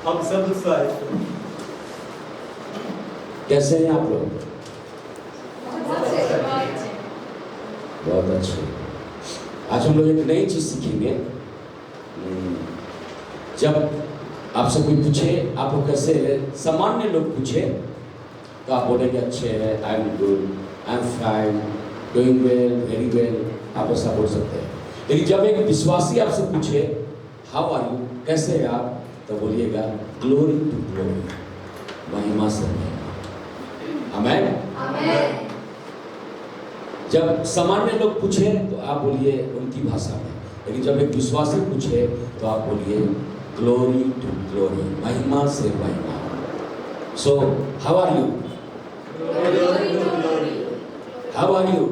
हम सब उत्साहित हैं। कैसे हैं आप लोग? बहुत अच्छे। आज हम लोग एक नई चीज सीखेंगे। जब आपसे कोई पूछे आप लोग कैसे है, सामान्य लोग पूछे तो आप बोलेंगे अच्छे है, I am good, I am fine, doing well, very well, आप ऐसा बोल सकते हैं। लेकिन जब एक विश्वासी आपसे पूछे हाउ आर यू, कैसे है आप, तो बोलिएगा ग्लोरी टू ग्लोरी, महिमा से महिमा। आमेन। आमेन। जब सामान्य लोग पूछे तो आप बोलिए उनकी भाषा में, लेकिन जब एक विश्वासी पूछे तो आप बोलिए ग्लोरी टू ग्लोरी, महिमा से महिमा। So how are you, Glory to glory. How are you,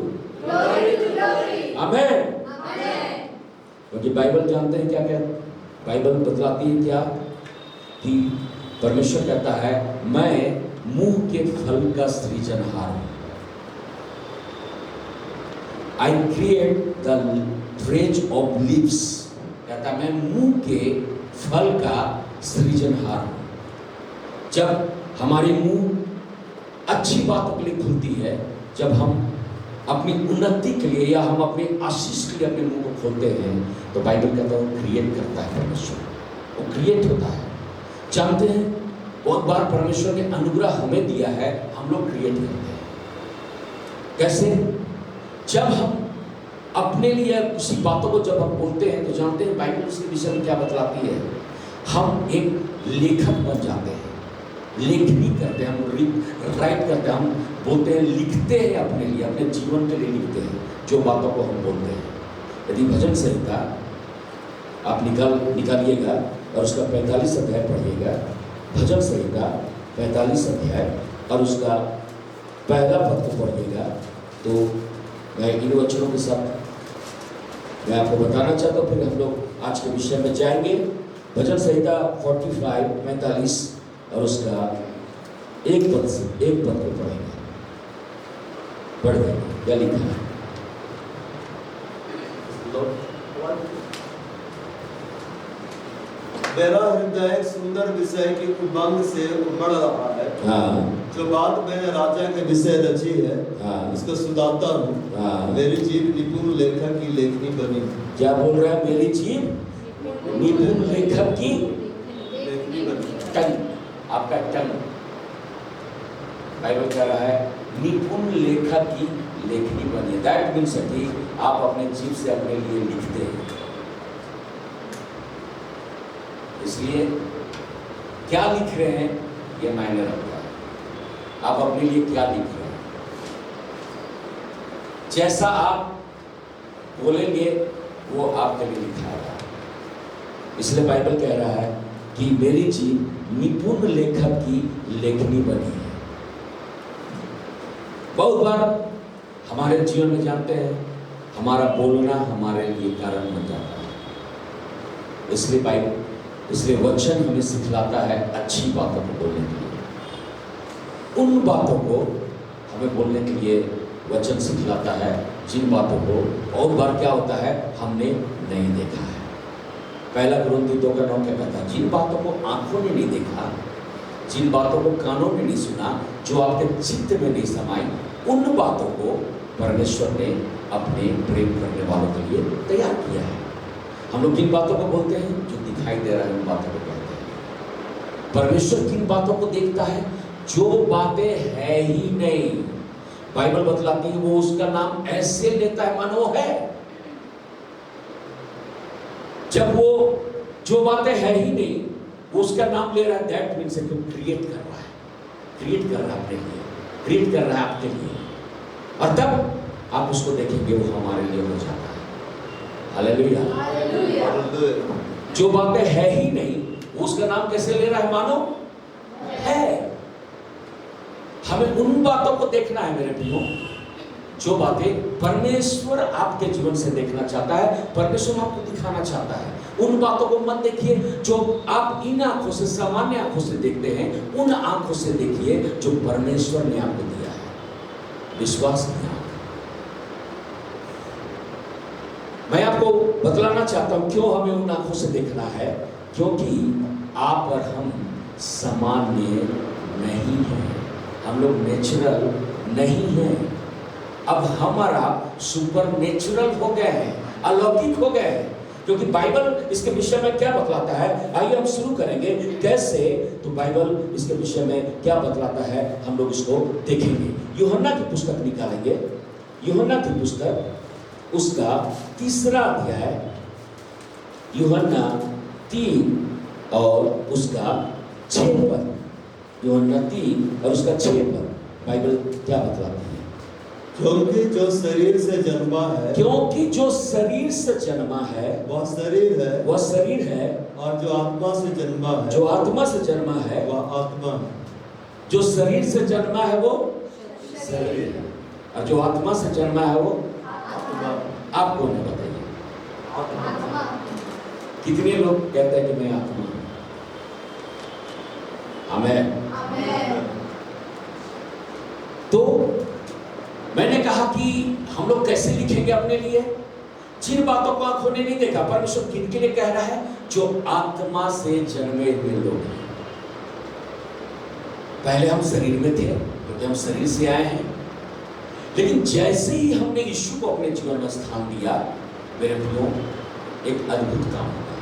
Glory to glory. Amen. Amen. क्योंकि बाइबल जानते हैं क्या कहता, बाइबल बतलाती है क्या कि परमेश्वर कहता है मैं मुंह के फल का सृजनहार हूं। I create the trees of leaves, कहता मैं मुंह के फल का सृजनहार हूं। जब हमारी मुंह अच्छी बातों के लिए खुलती है, जब हम अपनी उन्नति के लिए या हम अपने आशीष के लिए अपने मुंह को खोलते हैं, तो बाइबल कहता है वो क्रिएट करता है परमेश्वर, वो क्रिएट होता है। जानते हैं बहुत बार परमेश्वर ने अनुग्रह हमें दिया है, हम लोग क्रिएट करते हैं। कैसे? जब हम अपने लिए किसी बातों को जब हम बोलते हैं तो जानते हैं बाइबल उसके विषय में क्या बतलाती है, हम एक लेखक बन जाते हैं, लेखनी करते हैं, हम राइट करते हैं, हम बोलते हैं, लिखते हैं अपने लिए, अपने जीवन के लिए लिखते हैं जो बातों को हम बोलते हैं। यदि भजन संहिता आप निकालिएगा और उसका 45 अध्याय पढ़िएगा, भजन संहिता 45 अध्याय और उसका पहला पद को पढ़िएगा, तो मैं इन वचनों के साथ मैं आपको बताना चाहता हूँ, फिर हम लोग आज के विषय में जाएंगे। भजन संहिता 45 और उसका एक पद को पढ़ेंगे। पढ़ देंगे क्या लिखा है। मेरा हृदय एक सुंदर विषय की उमंग से उमड़ रहा है। हाँ। जो बात मैंने राजा के विषय रची है, हाँ। उसको सुनाता हूँ। हाँ। मेरी जीभ निपुण लेखक की लेखनी बनी। क्या बोल रहा है? मेरी जीभ निपुण लेखक की लेखनी बनी। टंग, आपका टंग, बाइबल कह रहा है निपुण लेखक की लेखनी बनी। दैट मीन्स कि आप अपने जीभ से अपने लिए लिखते हैं। इसलिए क्या लिख रहे हैं ये मायने रखता है, आप अपने लिए क्या लिख रहे हैं। जैसा आप बोलेंगे वो आपके लिए लिखाएगा। इसलिए बाइबल कह रहा है कि मेरी जीभ निपुण लेखक की लेखनी बनी है। बहुत बार हमारे जीवन में जानते हैं हमारा बोलना हमारे लिए कारण बन जाता है। इसलिए वचन हमें सिखलाता है अच्छी बातों को बोलने के लिए। उन बातों को हमें बोलने के लिए वचन सिखलाता है जिन बातों को और बार क्या होता है हमने नहीं देखा है। पहला कुरिन्थी 2:9 क्या कहता है, जिन बातों को आंखों ने नहीं देखा, जिन बातों को कानों ने नहीं सुना, जो आपके चित्त में नहीं समाई, उन बातों को परमेश्वर ने अपने प्रेम करने वालों के लिए तैयार किया है। हम लोग किन बातों को बोलते हैं? जो दिखाई दे रहा है उन बातों को कहते हैं। परमेश्वर किन बातों को देखता है? जो बातें है ही नहीं। बाइबल बतलाती है वो उसका नाम ऐसे लेता है मानो है। जब वो जो बातें है ही नहीं वो उसका नाम ले रहा है, दैट मीन्स कि क्रिएट कर रहा है, क्रिएट कर रहा है अपने लिए, क्रिएट कर रहा है आपके लिए, और तब आप उसको देखेंगे वो हमारे लिए हो जाता है। हालेलुया। Hallelujah. जो बातें है ही नहीं वो उसका नाम कैसे ले रहा है मानो है। हमें उन बातों को देखना है मेरे प्रियो, जो बातें परमेश्वर आपके जीवन से देखना चाहता है, परमेश्वर आपको दिखाना चाहता है। उन बातों को मत देखिए जो आप इन आंखों से, सामान्य आंखों से देखते हैं, उन आंखों से देखिए जो परमेश्वर ने आपको दिया है, विश्वास की आंख। मैं आपको बतलाना चाहता हूं क्यों हमें उन आंखों से देखना है, क्योंकि आप और हम सामान्य नहीं हैं, हम लोग नेचुरल नहीं हैं। अब हमारा सुपर नेचुरल हो गए हैं, अलौकिक हो गए हैं, क्योंकि बाइबल इसके विषय में क्या बतलाता है। आइए हम शुरू करेंगे कैसे, तो बाइबल इसके विषय में क्या बतलाता है हम लोग इसको देखेंगे। यूहन्ना की पुस्तक निकालेंगे, यूहन्ना की पुस्तक उसका 3 अध्याय, यूहन्ना 3 और उसका 6 पद, यूहन्ना 3 और उसका 6 पद बाइबल क्या बतलाती है। क्योंकि जो शरीर से जन्मा है, क्योंकि जो शरीर से जन्मा है वह शरीर है, वह शरीर है, और जो आत्मा से जन्मा है, जो आत्मा से जन्मा है वह आत्मा है। जो शरीर से जन्मा है वो शरीर है, और जो आत्मा से जन्मा है वो आत्मा। आप कौन है बताइए। आत्मा। कितने लोग कहते हैं कि मैं आत्मा हूं। आमेन। आमेन। तो मैंने कहा कि हम लोग कैसे लिखेंगे अपने लिए। जिन बातों को आंखों ने नहीं देखा, परमेश्वर किन के लिए कह रहा है, जो आत्मा से जन्मे हुए लोग हैं। पहले हम शरीर में थे क्योंकि हम शरीर से आए हैं, लेकिन जैसे ही हमने यीशु को अपने जीवन में स्थान दिया, मेरे प्रियो, एक अद्भुत काम हुआ।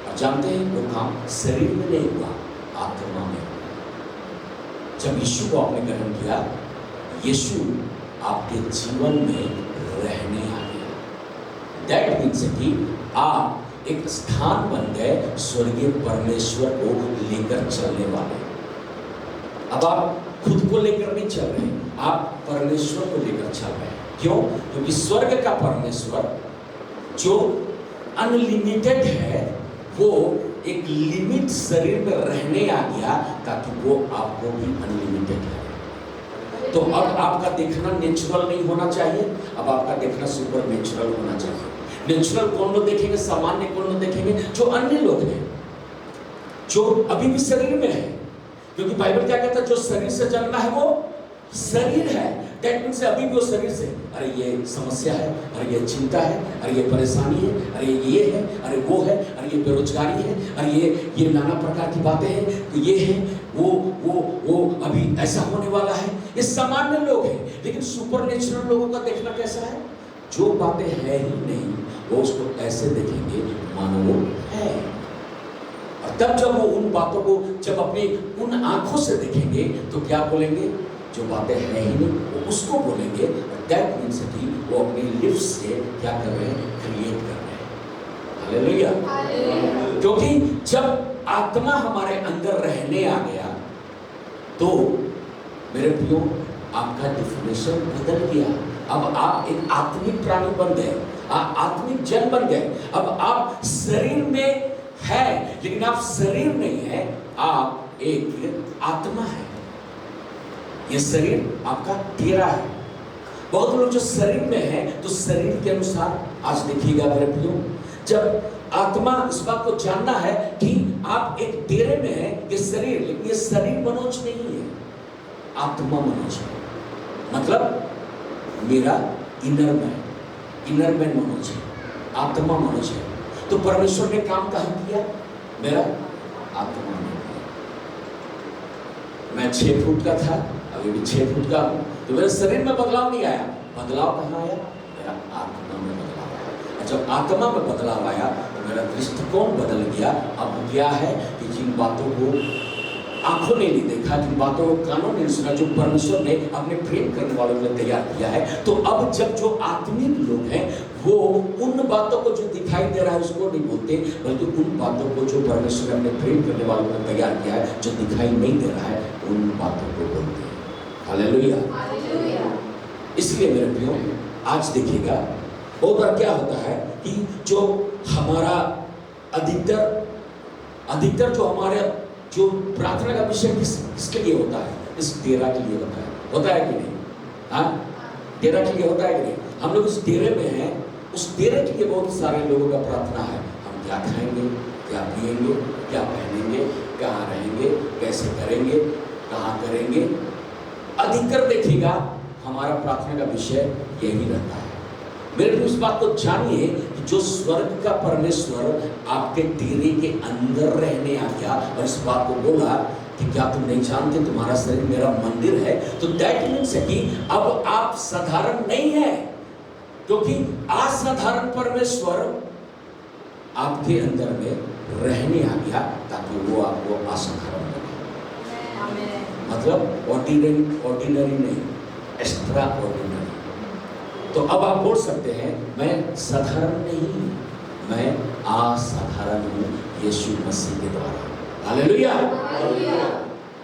और जानते हैं वो काम शरीर में नहीं हुआ, आत्मा में हुआ। जब यीशु को आपने ग्रहण किया, यीशु आपके जीवन में रहने आ गया। दैट मीन्स कि आप एक स्थान बन गए स्वर्गीय परमेश्वर को लेकर चलने वाले। अब आप खुद को लेकर नहीं चल रहे, आप परमेश्वर को लेकर चल रहे हैं। क्यों? क्योंकि स्वर्ग का परमेश्वर जो अनलिमिटेड है, वो एक लिमिट शरीर में रहने आ गया ताकि वो आपको भी अनलिमिटेड है। तो अब आपका देखना नेचुरल नहीं होना चाहिए, अब आपका देखना सुपर नेचुरल होना चाहिए। नेचुरल कौन लोग देखेंगे, सामान्य कौन लोग देखेंगे, जो अन्य लोग हैं, जो अभी भी शरीर में है। क्योंकि बाइबल क्या कहता है, जो शरीर से जन्मा है वो शरीर है। दैट मीन्स अभी भी वो शरीर से, अरे ये समस्या है, अरे ये चिंता है, अरे ये परेशानी है, अरे ये है, अरे वो है, अरे ये बेरोजगारी है, अरे ये नाना प्रकार की बातें हैं, तो ये है, वो अभी ऐसा होने वाला है। ये सामान्य लोग हैं, लेकिन सुपरनेचुरल लोगों का देखना कैसा है, जो बातें है ही नहीं वो उसको ऐसे देखेंगे मानो वो है। और तब जब वो उन बातों को जब अपनी उन आंखों से देखेंगे तो क्या बोलेंगे, जो बातें है ही नहीं वो उसको बोलेंगे। दैट मीन्स कि वो अपनी लिप्स से क्या कर रहे हैं, क्रिएट कर रहे हैं। हालेलुया। क्योंकि जब आत्मा हमारे अंदर रहने आ गया तो मेरे प्रियो, आपका डिफिनेशन बदल गया। अब आप एक आत्मिक प्राणी बन गए, आत्मिक जन बन गए। अब आप शरीर में है, लेकिन आप शरीर नहीं है, आप एक आत्मा है। ये शरीर आपका तेरा है। बहुत लोग जो शरीर में है तो शरीर के अनुसार, आज देखिएगा मेरे प्रियो, जब आत्मा इस बात को जानना है कि आप एक डेरे में है, ये शरीर, लेकिन ये शरीर मनोज नहीं है, आत्मा मनोज है। मतलब मेरा इनर मैन मनोज है, आत्मा मनोज है। तो परमेश्वर ने काम कहाँ किया, मेरा आत्मा में। मैं 6 फुट का था, अभी भी 6 फुट का हूं, तो मेरे शरीर में बदलाव नहीं आया। बदलाव कहाँ आया, मेरा आत्मा में बदलाव आया। और जब आत्मा में बदलाव आया तो मेरा दृष्टिकोण बदल गया। अब क्या है कि जिन बातों को आंखों ने नहीं देखा, जिन बातों को कानों ने सुना, जो परमेश्वर ने अपने प्रेम करने वालों के लिए तैयार किया है, तो अब जब जो आत्मिक लोग हैं वो उन बातों को जो दिखाई दे रहा है उसको नहीं बोलते, बल्कि उन बातों को जो परमेश्वर ने अपने प्रेम करने वालों के लिए तैयार किया है, जो दिखाई नहीं दे रहा है, उन बातों को बोलते हैं। हालेलुया। इसलिए मेरे प्रियो, आज देखिएगा बहुत बार क्या होता है कि जो हमारा अधिकतर जो हमारे जो प्रार्थना का विषय किसके लिए होता है, इस डेरा के लिए होता है कि नहीं? हाँ, डेरा के लिए होता है कि नहीं? हम लोग इस डेरे में हैं, उस डेरे के लिए बहुत सारे लोगों का प्रार्थना है। हम क्या खाएंगे, क्या पिएंगे, क्या पहनेंगे, कहाँ रहेंगे, कैसे करेंगे, कहाँ करेंगे। अधिकतर देखिएगा हमारा प्रार्थना का विषय यही रहता है। मेरे लिए इस बात को जानिए कि जो स्वर्ग का परमेश्वर आपके डेरे के अंदर रहने आ गया और इस बात को बोला कि क्या तुम नहीं जानते तुम्हारा शरीर मेरा मंदिर है, तो दैट मीन्स है कि अब आप साधारण नहीं है, क्योंकि असाधारण परमेश्वर आपके अंदर में रहने आ गया ताकि वो आपको असाधारण बने। मतलब ऑर्डिनरी नहीं, एक्स्ट्रा ऑर्डिनरी। तो अब आप बोल सकते हैं मैं साधारण नहीं, मैं असाधारण हूँ यीशु मसीह के द्वारा। हालेलुया।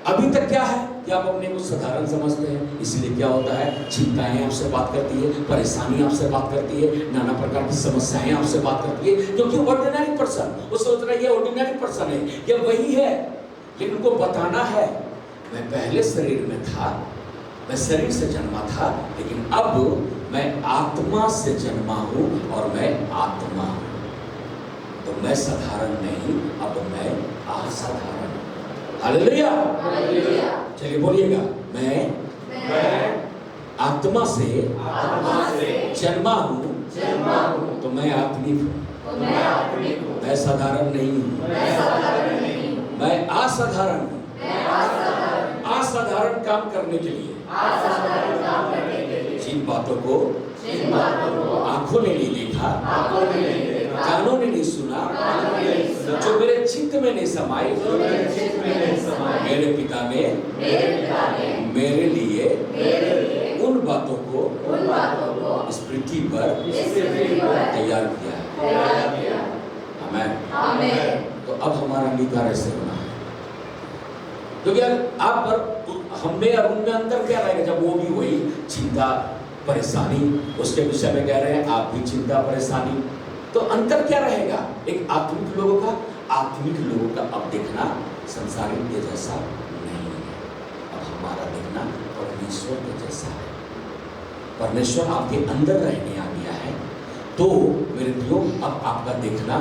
अभी तक क्या है कि आप अपने को साधारण समझते हैं, इसलिए क्या होता है, चिंताएं आपसे बात करती है, परेशानी आपसे बात करती है, नाना प्रकार की समस्याएं आपसे बात करती है, क्योंकि ऑर्डिनरी पर्सन वो सोच रहा है ये ऑर्डिनरी पर्सन है, ये वही है। लेकिन उनको बताना है मैं पहले शरीर में था, मैं शरीर से जन्मा था, लेकिन अब मैं आत्मा से जन्मा हूँ और मैं आत्मा हूँ। तो मैं साधारण नहीं, अब मैं असाधारण। हालेलुया। चलिए बोलिएगा, मैं आत्मा से जन्मा हूँ तो मैं आत्मिक हूँ, मैं साधारण नहीं हूँ, मैं असाधारण हूँ। असाधारण काम करने के लिए जिन बातों को आंखों ने नहीं देखा, कानों ने नहीं सुना, जो मेरे चित्त में नहीं समाये, मेरे पिता ने मेरे लिए उन बातों को इस पृथ्वी पर तैयार किया है। आमीन। तो अब हमारा अंगीकार ऐसे होना है, क्योंकि आप पर हम में और उनमें अंतर क्या रहेगा, जब वो भी वही चिंता परेशानी उसके विषय में कह रहे हैं, आप भी चिंता परेशानी, तो अंतर क्या रहेगा एक आत्मिक लोगों का अब देखना संसारिक के जैसा नहीं है, अब हमारा देखना परमेश्वर के जैसा है। परमेश्वर आपके अंदर रहने आ गया है, तो मेरे प्रियो अब आपका देखना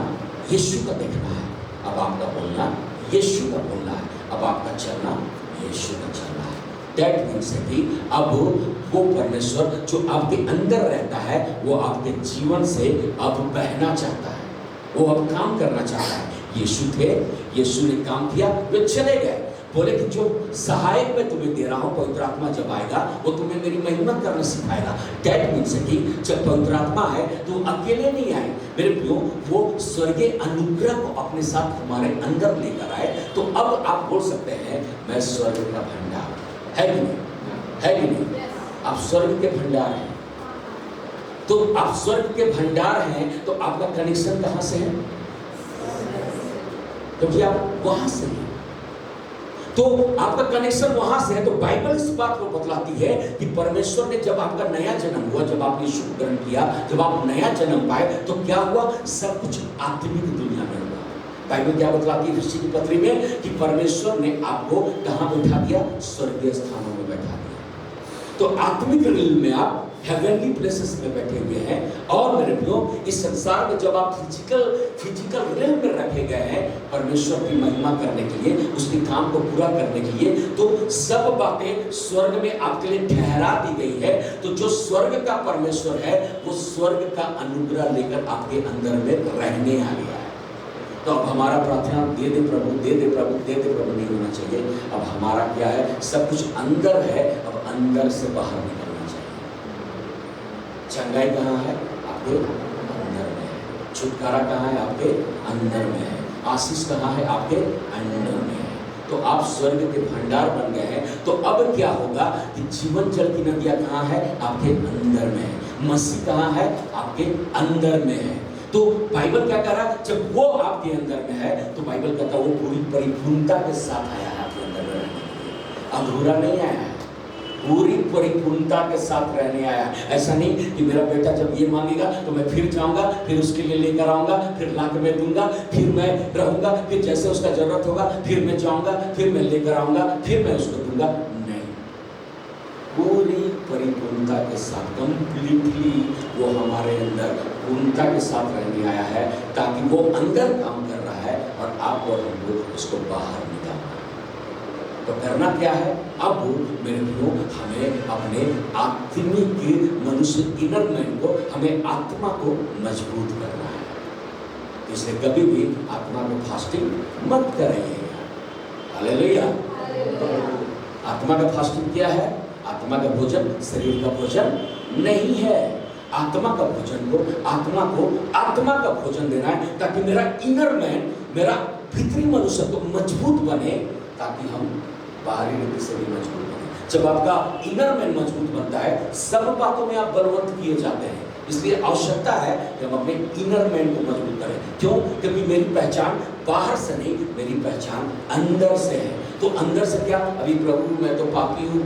यीशु का देखना है, अब आपका बोलना यीशु का बोलना है, अब आपका चलना यीशु का चलना है। दैट मीन्स है कि अब वो परमेश्वर जो आपके अंदर रहता है वो आपके जीवन से अब बहना चाहता है, वो अब काम करना चाहता है। यीशु थे, यीशु ने काम किया, वे चले गए, बोले कि जो सहायक मैं तुम्हें दे रहा हूँ पवित्र आत्मा जब आएगा वो तुम्हें मेरी महिमा करना सिखाएगा। दैट मीन्स है कि जब पवित्र आत्मा है तो अकेले नहीं आए मेरे प्रियो, वो स्वर्गीय अनुग्रह को अपने साथ हमारे अंदर लेकर आए। तो अब आप बोल सकते हैं मैं स्वर्ग का भंडार, है कि नहीं, है कि नहीं? आप स्वर्ग के भंडार हैं, तो आप स्वर्ग के भंडार हैं, तो आपका कनेक्शन कहां से है? क्योंकि आप वहां से हैं, तो आपका कनेक्शन वहां से है। तो बाइबल इस बात को बतलाती है कि परमेश्वर ने जब आपका नया जन्म हुआ, जब आपने यीशु ग्रहण किया, जब आप नया जन्म पाए, तो क्या हुआ? सब कुछ आत्मिक दुनिया में हुआ। बाइबल क्या बतलाती है यीशु की पत्री में कि परमेश्वर ने आपको कहां बैठा दिया? स्वर्गीय स्थानों में बैठा दिया। तो आत्मिक रील में आप हेवनली प्लेसेस में बैठे हुए हैं। और मेरे प्रियो इस संसार में जब आप फिजिकल रेल में रखे गए हैं परमेश्वर की महिमा करने के लिए, उसके काम को पूरा करने के लिए, तो सब बातें स्वर्ग में आपके लिए ठहरा दी गई है। तो जो स्वर्ग का परमेश्वर है वो स्वर्ग का अनुग्रह लेकर आपके अंदर में रहने आ गया है। तो अब हमारा प्रार्थना दे दे प्रभु, दे दे प्रभु, दे दे प्रभु नहीं होना चाहिए। अब हमारा क्या है? सब कुछ अंदर है, अब अंदर से बाहर निकलना चाहिए। चंगाई कहाँ है? आपके अंदर में है। छुटकारा कहाँ है? आपके अंदर में है। आशीष कहाँ है? आपके अंदर में है। तो आप स्वर्ग के भंडार बन गए हैं। तो अब क्या होगा कि जीवन जल की नदियाँ कहाँ है? आपके अंदर में है। मसीह कहाँ है? आपके अंदर में है। तो बाइबल क्या कह रहा है? जब वो आपके अंदर में है तो बाइबल कहता है वो पूरी परिपूर्णता के साथ आया है आपके अंदर में रहने के लिए। अधूरा नहीं आया है, पूरी परिपूर्णता के साथ रहने आया। ऐसा नहीं कि मेरा बेटा जब ये मांगेगा तो मैं फिर जाऊंगा, फिर उसके लिए लेकर आऊंगा, फिर ला के मैं दूंगा, फिर मैं रहूंगा, फिर जैसे उसका जरूरत होगा फिर मैं जाऊंगा, फिर मैं लेकर आऊंगा, फिर मैं उसको दूंगा। नहीं, पूरी परिपूर्णता के साथ कंप्लीटली वो हमारे अंदर पूर्णता के साथ रहने आया है, ताकि वो अंदर काम कर रहा है और आप और हम लोग उसको बाहर निकालना है। तो करना क्या है? अब मेरे प्रियो हमें अपने आत्मिक मनुष्य इनर मैन को, हमें आत्मा को मजबूत करना है। इसलिए कभी भी आत्मा को फास्टिंग मत करिएगा। हालेलुया। आत्मा का फास्टिंग क्या है? आत्मा का भोजन शरीर का भोजन नहीं है। आत्मा का भोजन को आत्मा का भोजन देना है, ताकि मेरा इनर मैन, मेरा भीतरी मनुष्य तो मजबूत बने, ताकि हम बाहरी रीति से भी मजबूत बने। जब आपका इनर मैन मजबूत बनता है, सब बातों में आप बलवंत किए जाते हैं। इसलिए आवश्यकता है कि हम अपने इनर मैन को मजबूत करें। क्यों? क्योंकि मेरी पहचान बाहर से नहीं, मेरी पहचान अंदर से है। तो अंदर से क्या? अभी प्रभु मैं तो पापी हूँ।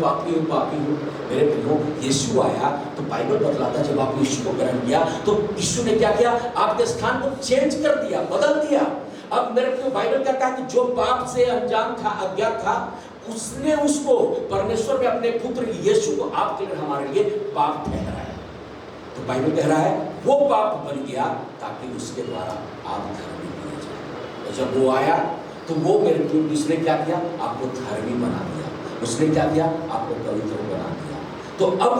मेरे प्रियो, यीशु आया तो बाइबल बतलाता, जब आप यीशु को ग्रहण किया तो यीशु ने क्या किया? आपके स्थान को चेंज कर दिया, बदल दिया। अब मेरे प्रियो, बाइबल कहता है कि जो पाप से अनजान था, अज्ञात था, उसने उसको, परमेश्वर ने अपने पुत्र यीशु को आपके लिए, हमारे लिए पाप ठहराया। तो बाइबल कह रहा है वो पाप बन गया ताकि उसके द्वारा आप धर्मी बने जाए। तो जब वो आया तो वो मेरे प्रियो, उसने क्या किया? आपको धर्मी बना दिया। उसने क्या किया? आपको पवित्र बना दिया। तो अब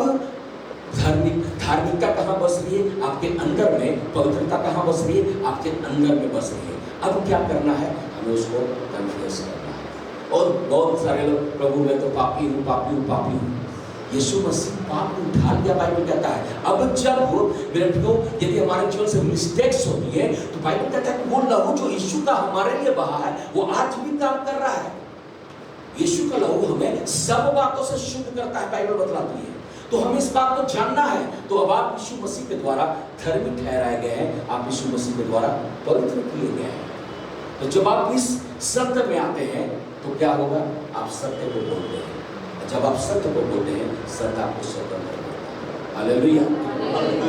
धार्मिकता कहाँ बस रही है? आपके अंदर में। पवित्रता कहाँ बस रही है? आपके अंदर में बस रही है। अब क्या करना है? हमें उसको कन्फेस करना है। और बहुत सारे लोग, प्रभु मैं तो पापी हूँ। यीशु मसीह पाप को उठा लिया, बाइबल कहता है। अब जब मेरे प्रियो, यदि हमारे जीवन से मिस्टेक्स होती है तो बाइबल कहता है कि वो लहू जो यीशु का हमारे लिए बहा है, वो आज भी काम कर रहा है। यीशु का लहू हमें सब बातों से शुद्ध करता है, बाइबल बतलाती है। तो हमें इस बात को जानना है। तो अब आप यीशु मसीह के द्वारा धर्मी ठहराए गए हैं, आप यीशु मसीह के द्वारा पवित्र किए गए हैं। तो जब आप इस सत्य में आते हैं तो क्या होगा? आप सत्य को बोलते हैं। जब आप सत्य को बोलते हैं, सत्य आपको स्वतंत्र करता है। हालेलुया।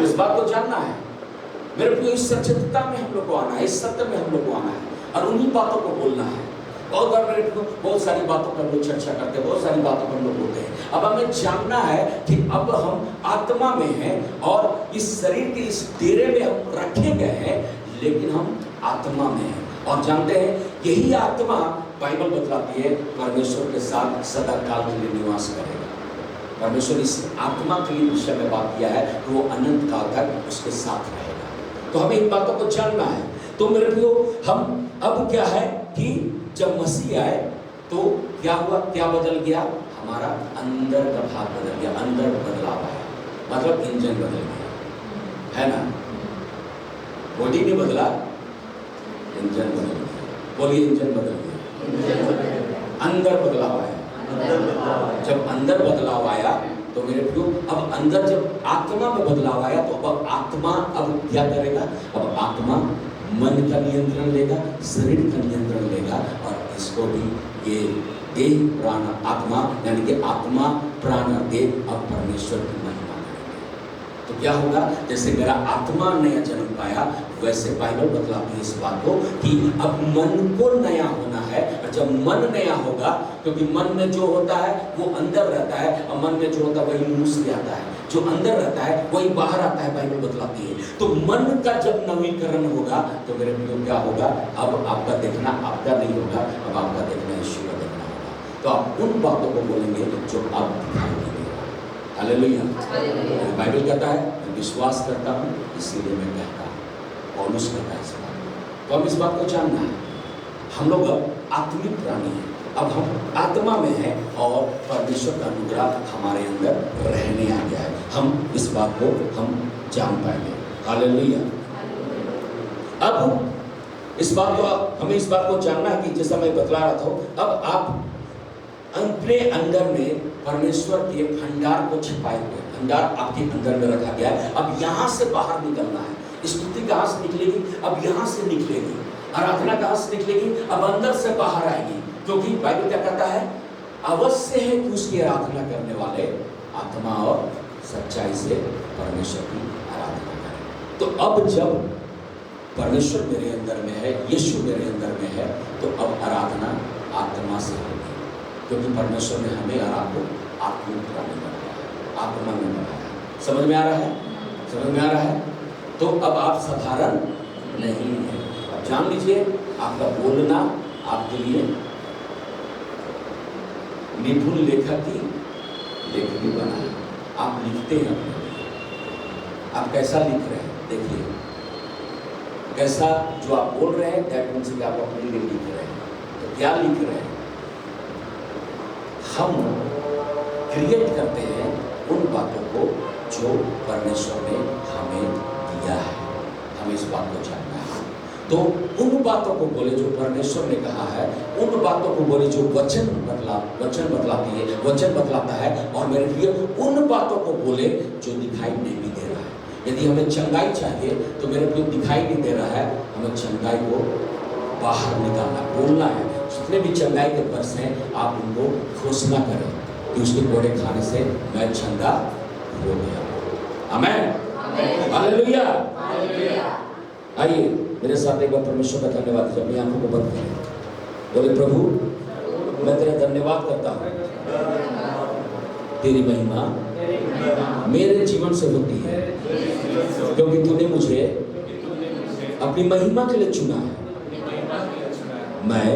इस बात को जानना है मेरे प्रियो। इस सचेतता में हम लोग को आना है, इस सत्य में हम लोग को आना है और उन्हीं बातों को बोलना है। बहुत बार मेरे प्रियो, बहुत सारी बातों पर लोग चर्चा करते हैं, बहुत सारी बातों पर लोग बोलते हैं। अब हमें जानना है कि अब हम आत्मा में हैं और इस शरीर के इस डेरे में हम रखे गए हैं, लेकिन हम आत्मा में हैं। और जानते हैं यही आत्मा, बाइबल बतलाती है, परमेश्वर के साथ सदा काल के लिए निवास करेगा। परमेश्वर इस आत्मा के लिए विषय में बात किया है कि वो अनंत काल तक उसके साथ रहेगा। तो हमें इन बातों को जानना है। तो मेरे प्रियो, हम अब क्या है कि जब मसीह आए तो क्या हुआ? क्या बदल गया? हमारा अंदर का भाग बदल गया, अंदर बदलाव आया। मतलब इंजन बदल गया, है ना? बॉडी नहीं बदला, इंजन बदल गया। बोलिए, इंजन बदल गया। अंदर बदलाव आया। जब अंदर बदलाव आया तो मेरे प्रियो, अब अंदर जब आत्मा में बदलाव आया तो अब आत्मा अब क्या करेगा? अब आत्मा मन का नियंत्रण लेगा, शरीर का नियंत्रण लेगा और इसको भी ये देह प्राण आत्मा, यानी कि आत्मा प्राण और देह अब परमेश्वर की महिमा करेंगे। तो क्या होगा? जैसे मेरा आत्मा नया जन्म पाया, वैसे बाइबल बतलाती है इस बात को कि अब मन को नया होना है। और जब मन नया होगा, क्योंकि मन में जो होता है वो अंदर रहता है और मन में जो होता है वही मुंह से आता है, जो अंदर रहता है वही बाहर आता है, बाइबल बतलाती है। तो मन का जब नवीकरण होगा तो मेरे प्रियो क्या होगा? अब आपका देखना आपका नहीं होगा, अब आपका देखना यीशु का देखना होगा। तो आप उन बातों को बोलेंगे जो आप दिखाई देंगे। हालेलुया। बाइबल कहता है मैं विश्वास करता हूँ इसीलिए मैं कहता हूँ। पौलुस कहता है इस बात। तो हम इस बात को जानना है, हम लोग आत्मिक प्राणी हैं। अब हम आत्मा में हैं और परमेश्वर का अनुग्रह हमारे अंदर रहने आ गया है। हम इस बात को हम जान पाएंगे। हालेलुया। अब इस बात को हमें इस बात को जानना है कि जैसा मैं बतला रहा था, अब आप अपने अंदर में परमेश्वर के भंडार को छिपाए हुए, भंडार आपके अंदर में रखा गया है। अब यहाँ से बाहर निकलना है। स्तुति कहाँ से निकलेगी? अब यहाँ से निकलेगी। आराधना कहाँ से निकलेगी? अब अंदर से बाहर आएगी। क्योंकि बाइबल क्या कहता है? अवश्य है कि उसकी आराधना करने वाले आत्मा और सच्चाई से परमेश्वर की आराधना करें। तो अब जब परमेश्वर मेरे अंदर में है, यीशु मेरे अंदर में है, तो अब आराधना आत्मा से होगी। क्योंकि परमेश्वर ने हमें और आपको आत्मिक प्राणी बनाया, आत्मा में बनाया। समझ में आ रहा है? समझ में आ रहा है? तो अब आप साधारण नहीं है। अब जान लीजिए, आपका बोलना आपके लिए निपुण लेखक की लेखनी बना है। आप लिखते हैं अपने लिए। आप कैसा लिख रहे हैं? देखिए, कैसा जो आप बोल रहे हैं दैट मीन्स कि आप अपने लिए लिख रहे हैं। तो क्या लिख रहे हैं? हम क्रिएट करते हैं उन बातों को जो परमेश्वर ने हमें दिया है। हमें इस बात को जानना है। तो उन बातों को बोले जो परमेश्वर ने कहा है, उन बातों को बोले जो वचन बतलाती है, वचन बतलाता है। और मेरे प्रिय, उन बातों को बोले जो दिखाई नहीं भी दे रहा है। यदि हमें चंगाई चाहिए तो मेरे प्रिय दिखाई नहीं दे रहा है, हमें चंगाई को बाहर निकालना, बोलना है। जितने भी चंगाई के पर्स हैं आप उनको घोषणा करें कि उसके कोड़े खाने से मैं चंगा हो गया। आमेन, हालेलुया। आइए मेरे साथ एक बार परमेश्वर का धन्यवाद दीजिए। अपनी आंखों को बंद करें। बोले प्रभु मैं तेरा धन्यवाद करता हूँ, तेरी महिमा मेरे जीवन से होती है, क्योंकि तूने मुझे अपनी महिमा के लिए चुना है। मैं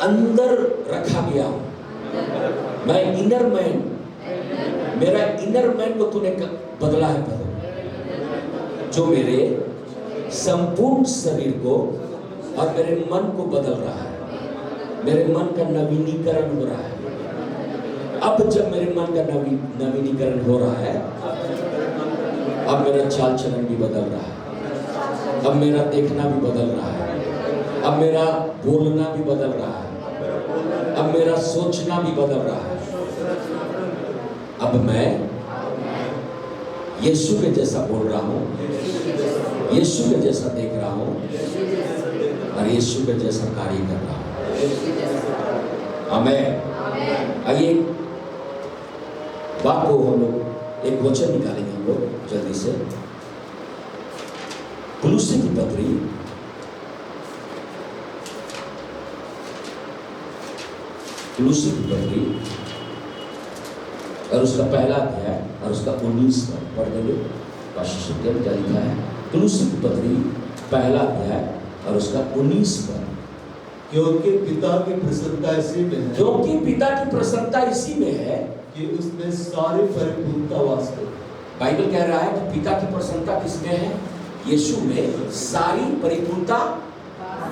अंदर रखा गया हूँ, मैं इनर मैन, मेरा इनर मैन को तूने बदला है प्रभु, जो मेरे संपूर्ण शरीर को और मेरे मन को बदल रहा है। मेरे मन का नवीनीकरण हो रहा है। अब जब मेरे मन का नवीनीकरण हो रहा है, अब मेरा चाल चलन भी बदल रहा है, अब मेरा देखना भी बदल रहा है, अब मेरा बोलना भी बदल रहा है, अब मेरा सोचना भी बदल रहा है। अब मैं यीशु के जैसा बोल रहा हूँ, यीशु के जैसा देख रहा हूँ और यीशु के जैसा कार्य कर रहा हूँ। आमेन। आइए बात को हम लोग एक वचन निकालेंगे हम लोग जल्दी से। कुलुस्सी की पत्री और उसका पहला अध्याय और उसका 19 पढ़ देंगे। क्या लिखा है? कुलुस्सी की पत्री पहला अध्याय और उसका 19 पद। क्योंकि पिता की प्रसन्नता इसी में है, क्योंकि पिता की प्रसन्नता इसी में है कि उसमें सारी परिपूर्णता वास करे। बाइबल कह रहा है कि पिता की प्रसन्नता किसमें है? यीशु में सारी परिपूर्णता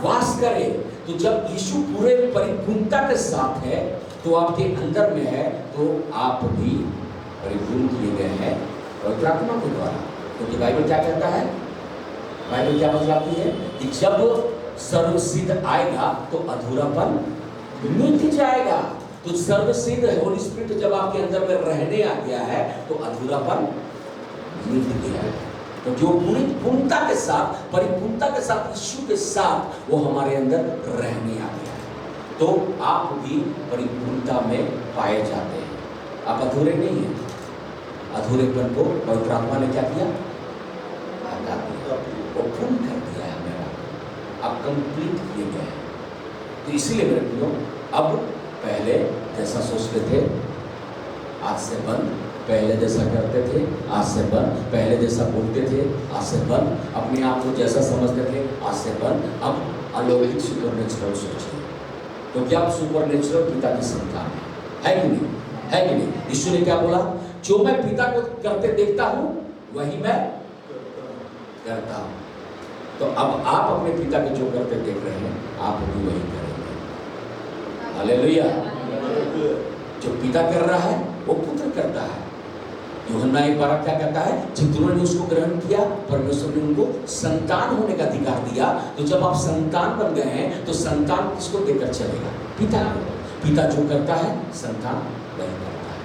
वास करे। तो जब यीशु पूरे परिपूर्णता के साथ है तो आपके अंदर में है, तो आप भी परिपूर्ण किए गए हैं पवित्र आत्मा के द्वारा। क्योंकि बाइबल क्या कहता है? बाइबल क्या बतलाती है कि जब सर्वसिद्ध आएगा तो अधूरापन मिट जाएगा। तो सर्वसिद्ध होली स्पिरिट जब आपके अंदर में रहने आ गया है तो अधूरापन मिट गया है। तो जो पूरी पूर्णता के साथ, परिपूर्णता के साथ, यीशु के साथ वो हमारे अंदर रहने आ गया है, तो आप भी परिपूर्णता में पाए जाते हैं। आप अधूरे नहीं हैं। अधूरेपन को पवित्र आत्मा ने क्या किया? हटा दिया, वो पूर्ण कर दिया है मेरा। आप कंप्लीट किए गए हैं। तो इसीलिए मेरे प्रियो, अब पहले जैसा सोचते थे आज से बंद, पहले जैसा करते थे आज से बंद, पहले जैसा बोलते थे आज से बंद, अपने आप को जैसा समझते थे आज से बंद। अब अलौकिक सुपरनेचुरल सोचिए। तो क्या आप सुपरनेचुरल पिता की संतान है कि नहीं? है कि नहीं? यीशु ने क्या बोला? जो मैं पिता को करते देखता हूं वही मैं करता हूं। तो अब आप अपने पिता के जो करते देख रहे हैं आप भी वही करेंगे। हालेलुया। जो पिता कर रहा है वो पुत्र करता है। यूहन्ना 1:12 क्या कहता है? जिन्होंने उसको ग्रहण किया परमेश्वर ने उनको संतान होने का अधिकार दिया। तो जब आप संतान बन गए हैं तो संतान किसको देकर चलेगा? पिता को। पिता जो करता है संतान वही करता है।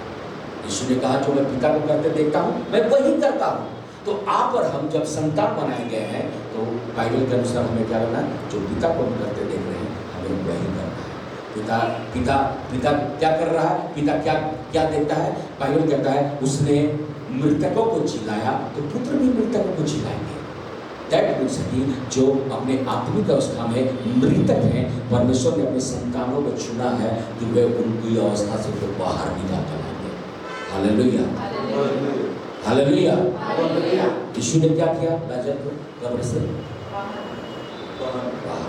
यीशु ने कहा जो मैं पिता को करते देखता हूं मैं वही करता हूं। तो आप और हम जब संतान बनाए गए हैं तो बाइबल के अनुसार हमें क्या करना है? जो पिता को हम करते देख रहे हैं हमें वही करना है। पिता क्या कर रहा है? पिता क्या देता है? बाइबल कहता है उसने मृतकों को जिलाया तो पुत्र भी मृतकों को जिलाएंगे। दैट मीन्स कि जो अपने आत्मिक अवस्था में मृतक हैं, परमेश्वर ने अपने संतानों को चुना है कि वे उनकी अवस्था से तो बाहर निकाल कर लाएंगे। Hallelujah, hallelujah. यीशु ने क्या किया? लाजर को कब्र से बाहर निकाला।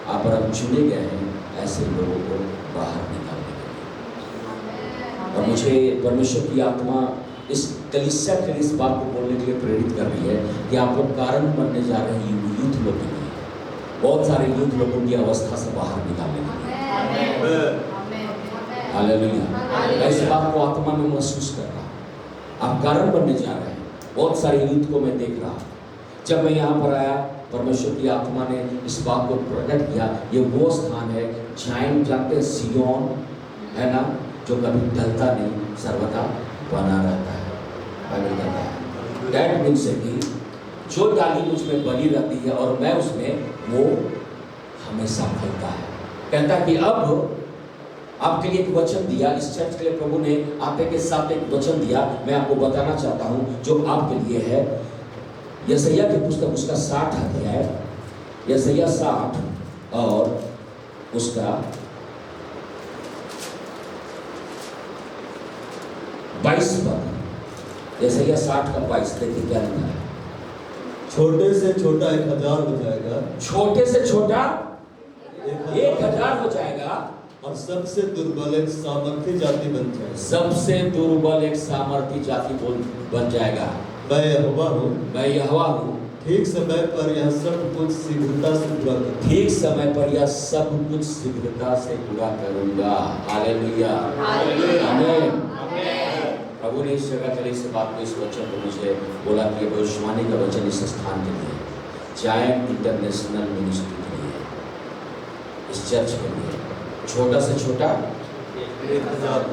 आप और हम चुने गए हैं ऐसे लोगों को बाहर निकालने के लिए। और मुझे परमेश्वर की आत्मा इस कलीसिया के लिए इस बात को बोलने के लिए प्रेरित कर रही है कि आप लोग कारण बनने जा रहे हैं यूथ लोग के लिए, बहुत सारे यूथ लोगों की अवस्था से बाहर निकालने के लिए। हालेलुया। मैं इस बात को आत्मा में महसूस कर रहा, आप कारण बनने जा रहे हैं। बहुत सारे यूथ को मैं देख रहा, जब मैं यहाँ पर आया परमेश्वर की आत्मा ने इस बात को प्रकट किया। ये वो स्थान है जहाँ जानते सियोन है ना, जो कभी ढलता नहीं, सर्वदा बना रहता है। बाइबल कहता है दैट मीन्स कि जो डाली उसमें बनी रहती है और मैं उसमें, वो हमेशा फलता है। कहता कि अब आपके लिए एक वचन दिया, इस चर्च के लिए प्रभु ने आते के साथ एक वचन दिया, मैं आपको बताना चाहता हूँ जो आपके लिए है। यशायाह की पुस्तक उसका 60 अध्याय, यशायाह 60 और उसका 22 पद। यशायाह 60 का 22 देखिए क्या लिखा है। छोटे से छोटा 1000 हो जाएगा, छोटे से छोटा 1000 हो जाएगा, और सबसे दुर्बल एक सामर्थी जाति बन जाएगा। सबसे दुर्बल एक सामर्थी जाति बन जाएगा। मैं यहोवा हूँ, मैं यहोवा हूँ, ठीक समय पर यह सब कुछ शीघ्रता से पूरा करूँगा। ठीक समय पर यह सब कुछ शीघ्रता से पूरा करूंगा। हालेलुया, आमीन। प्रभु ने इस जगह के लिए इस बात को, इस वचन को मुझे बोला कि भविष्यवाणी का वचन इस स्थान के लिए, जायंट इंटरनेशनल मिनिस्ट्री के लिए, इस चर्च के लिए, छोटा से छोटा 1000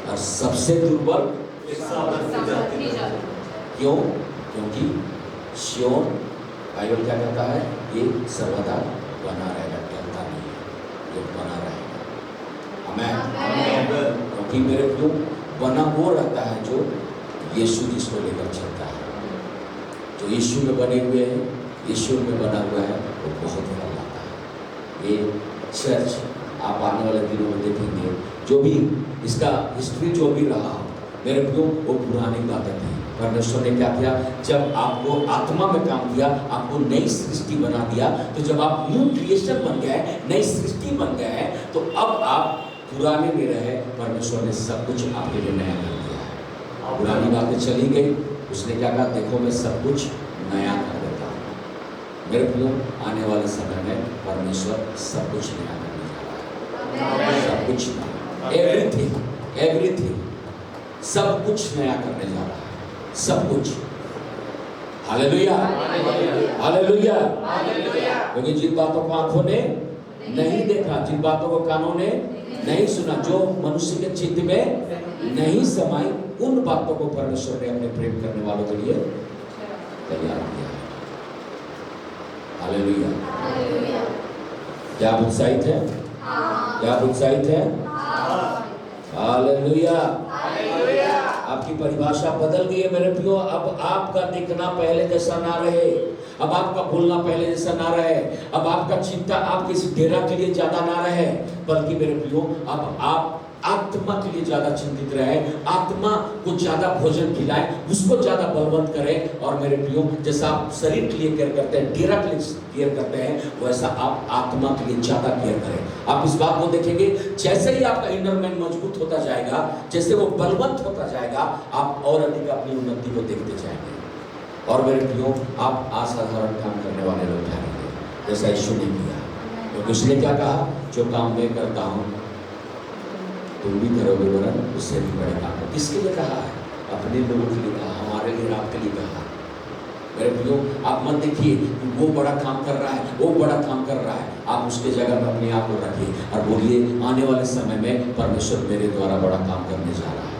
और सबसे दुर्बल एक सामर्थी जाति। क्यों? क्योंकि सियोन, बाइबल क्या कहता है, ये सर्वदा बना रहेगा, टलता नहीं है, ये बना रहेगा। आमीन। क्योंकि मेरे प्रियो बना वो रहता है जो यीशु जिसको लेकर चलता है, जो यीशु में बने हुए हैं, यीशु में बना हुआ है, वो बहुत फल लाता है। ये चर्च आप आने वाले दिनों में देखेंगे, जो भी इसका हिस्ट्री जो भी रहा मेरे प्रियो, वो पुरानी बातें थी। परमेश्वर ने क्या किया, जब आपको आत्मा में काम किया, आपको नई सृष्टि बना दिया, तो जब आप न्यू क्रिएशन बन गए, नई सृष्टि बन गए, तो अब आप पुराने में रहे, परमेश्वर ने सब कुछ आपके लिए नया कर दिया है। पुरानी बातें चली गई, उसने क्या कहा, देखो मैं सब कुछ नया कर देता हूँ। मेरे प्रियो, आने वाले समय में परमेश्वर सब कुछ नया करने जा रहा है, सब कुछ नया, एवरीथिंग सब कुछ नया करने जा रहा है, सब कुछ। Hallelujah, hallelujah. क्योंकि जिन बातों को आंखों ने नहीं देखा, जिन बातों को कानों ने नहीं सुना, जो मनुष्य के चित्त में नहीं समाई, उन बातों को परमेश्वर ने अपने प्रेम करने वालों के लिए तैयार किया है। हालेलुया। क्या आप उत्साहित हैं? क्या आप उत्साहित हैं? हालेलुया। आपकी परिभाषा बदल गई है मेरे प्रियो। अब आपका दिखना पहले जैसा ना रहे, अब आपका बोलना पहले जैसा ना रहे, अब आपका चिंता आपके इस डेरा के लिए ज्यादा ना रहे, बल्कि मेरे प्रियो अब आप आत्मा के लिए ज्यादा चिंतित रहे, आत्मा को ज्यादा भोजन खिलाएं, उसको ज्यादा बलवंत करें। और मेरे प्रियो, जैसा आप शरीर के लिए केयर करते हैं, डेरा के लिए केयर करते हैं, वैसा आप आत्मा के लिए ज्यादा केयर करें। आप इस बात को देखेंगे, जैसे ही आपका इनर मैन मजबूत होता जाएगा, जैसे वो बलवंत होता जाएगा, आप और अधिक अपनी उन्नति को देखते जाएंगे। और मेरे प्रियो, आप असाधारण काम करने वाले लोग ठहरेंगे, जैसा यीशु ने किया। क्योंकि उसने क्या कहा, जो काम मैं करता हूँ तुम भी करोगे, वरन उससे भी बड़े काम। किसके लिए कहा है? अपने लोगों के लिए कहा, हमारे लिए, आपके लिए कहा। मेरे प्रियो, आप मत देखिए वो बड़ा काम कर रहा है, वो बड़ा काम कर रहा है, आप उसके जगह में अपने आप को रखिए और बोलिए, आने वाले समय में परमेश्वर मेरे द्वारा बड़ा काम करने जा रहा है।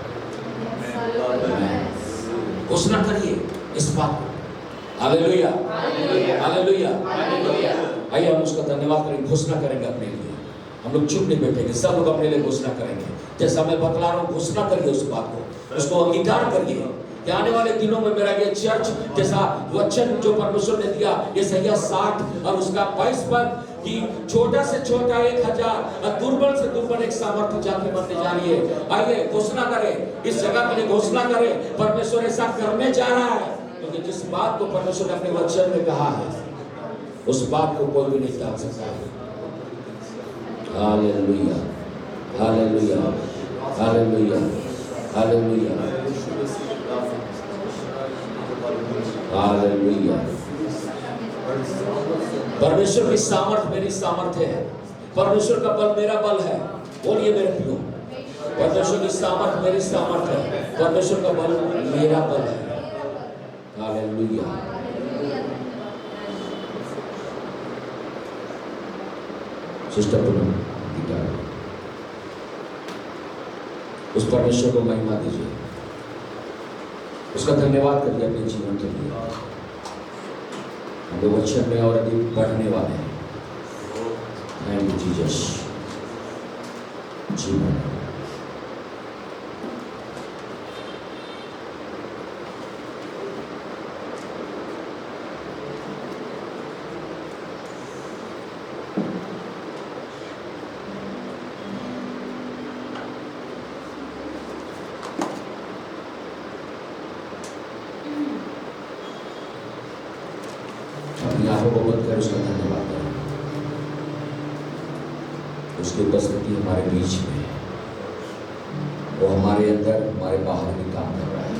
घोषणा करिए इस बात को। Hallelujah, hallelujah. आइए हम उसका धन्यवाद करेंगे, घोषणा करेंगे अपने लिए। हम लोग चुप नहीं बैठेंगे, सब लोग अपने लिए घोषणा करेंगे। जैसा मैं बतला रहा हूँ, घोषणा करिए उस बात को, उसको अंगीकार करिए कि आने वाले दिनों में मेरा ये चर्च, जैसा वचन जो परमेश्वर ने दिया, यशायाह 60 और उसका 22 पद, कि छोटा से छोटा 1000 और दुर्बल से दुर्बल एक सामर्थ्य जाति बनने जा रही है। आइए घोषणा करें, इस जगह के लिए घोषणा करें, परमेश्वर ऐसा करने जा रहा है। क्योंकि जिस बात को परमेश्वर ने अपने वचन में कहा है, उस बात को कोई भी नहीं टाल सकता है। Hallelujah, hallelujah, hallelujah, hallelujah. Hallelujah. परमेश्वर की सामर्थ मेरी सामर्थ्य है, परमेश्वर का बल मेरा बल है। बोलिए मेरे प्रियो, परमेश्वर की सामर्थ मेरी सामर्थ है, परमेश्वर का बल मेरा बल है। हालेलुया। सिस्टर पूनम, उस परमेश्वर को महिमा दीजिए, उसका धन्यवाद करिए अपने जीवन के लिए। हम लोग वचन में और अधिक बढ़ने वाले हैं। Thank you Jesus. जीवन आंखों को बंद कर उसका धन्यवाद करें। उसकी उपस्थिति हमारे बीच में है, वो हमारे अंदर हमारे बाहर भी काम कर रहा है।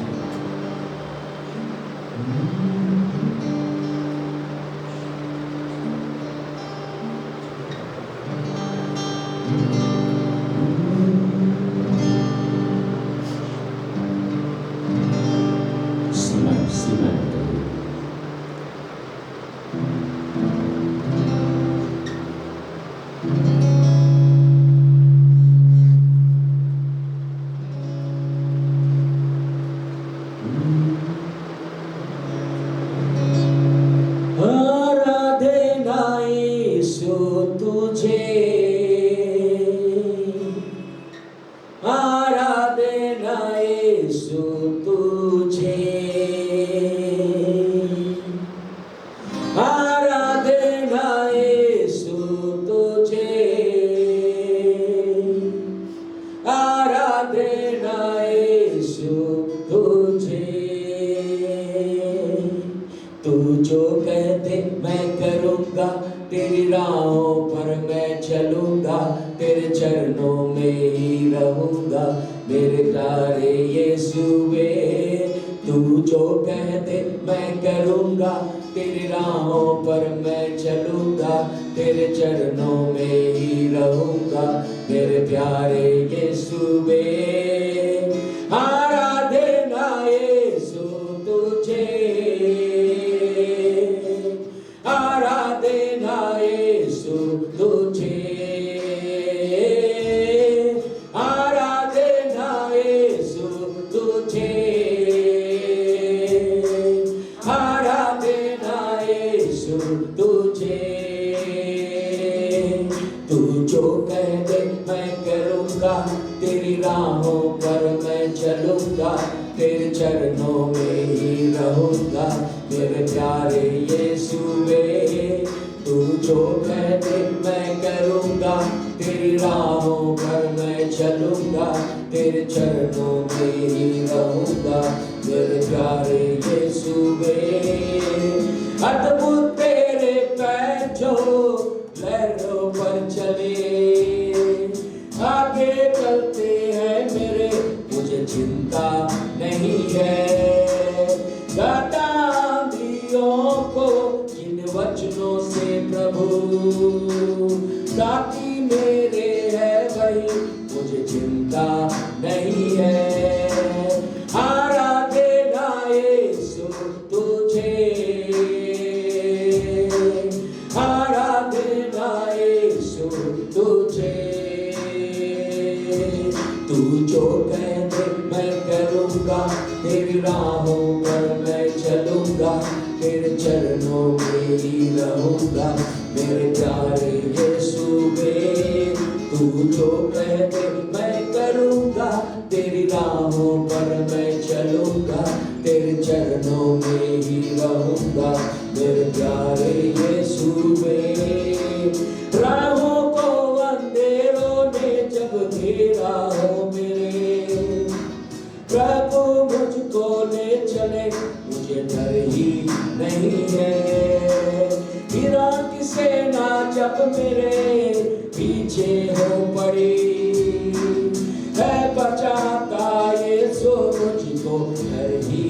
बचाता ये सो मुझको डर ही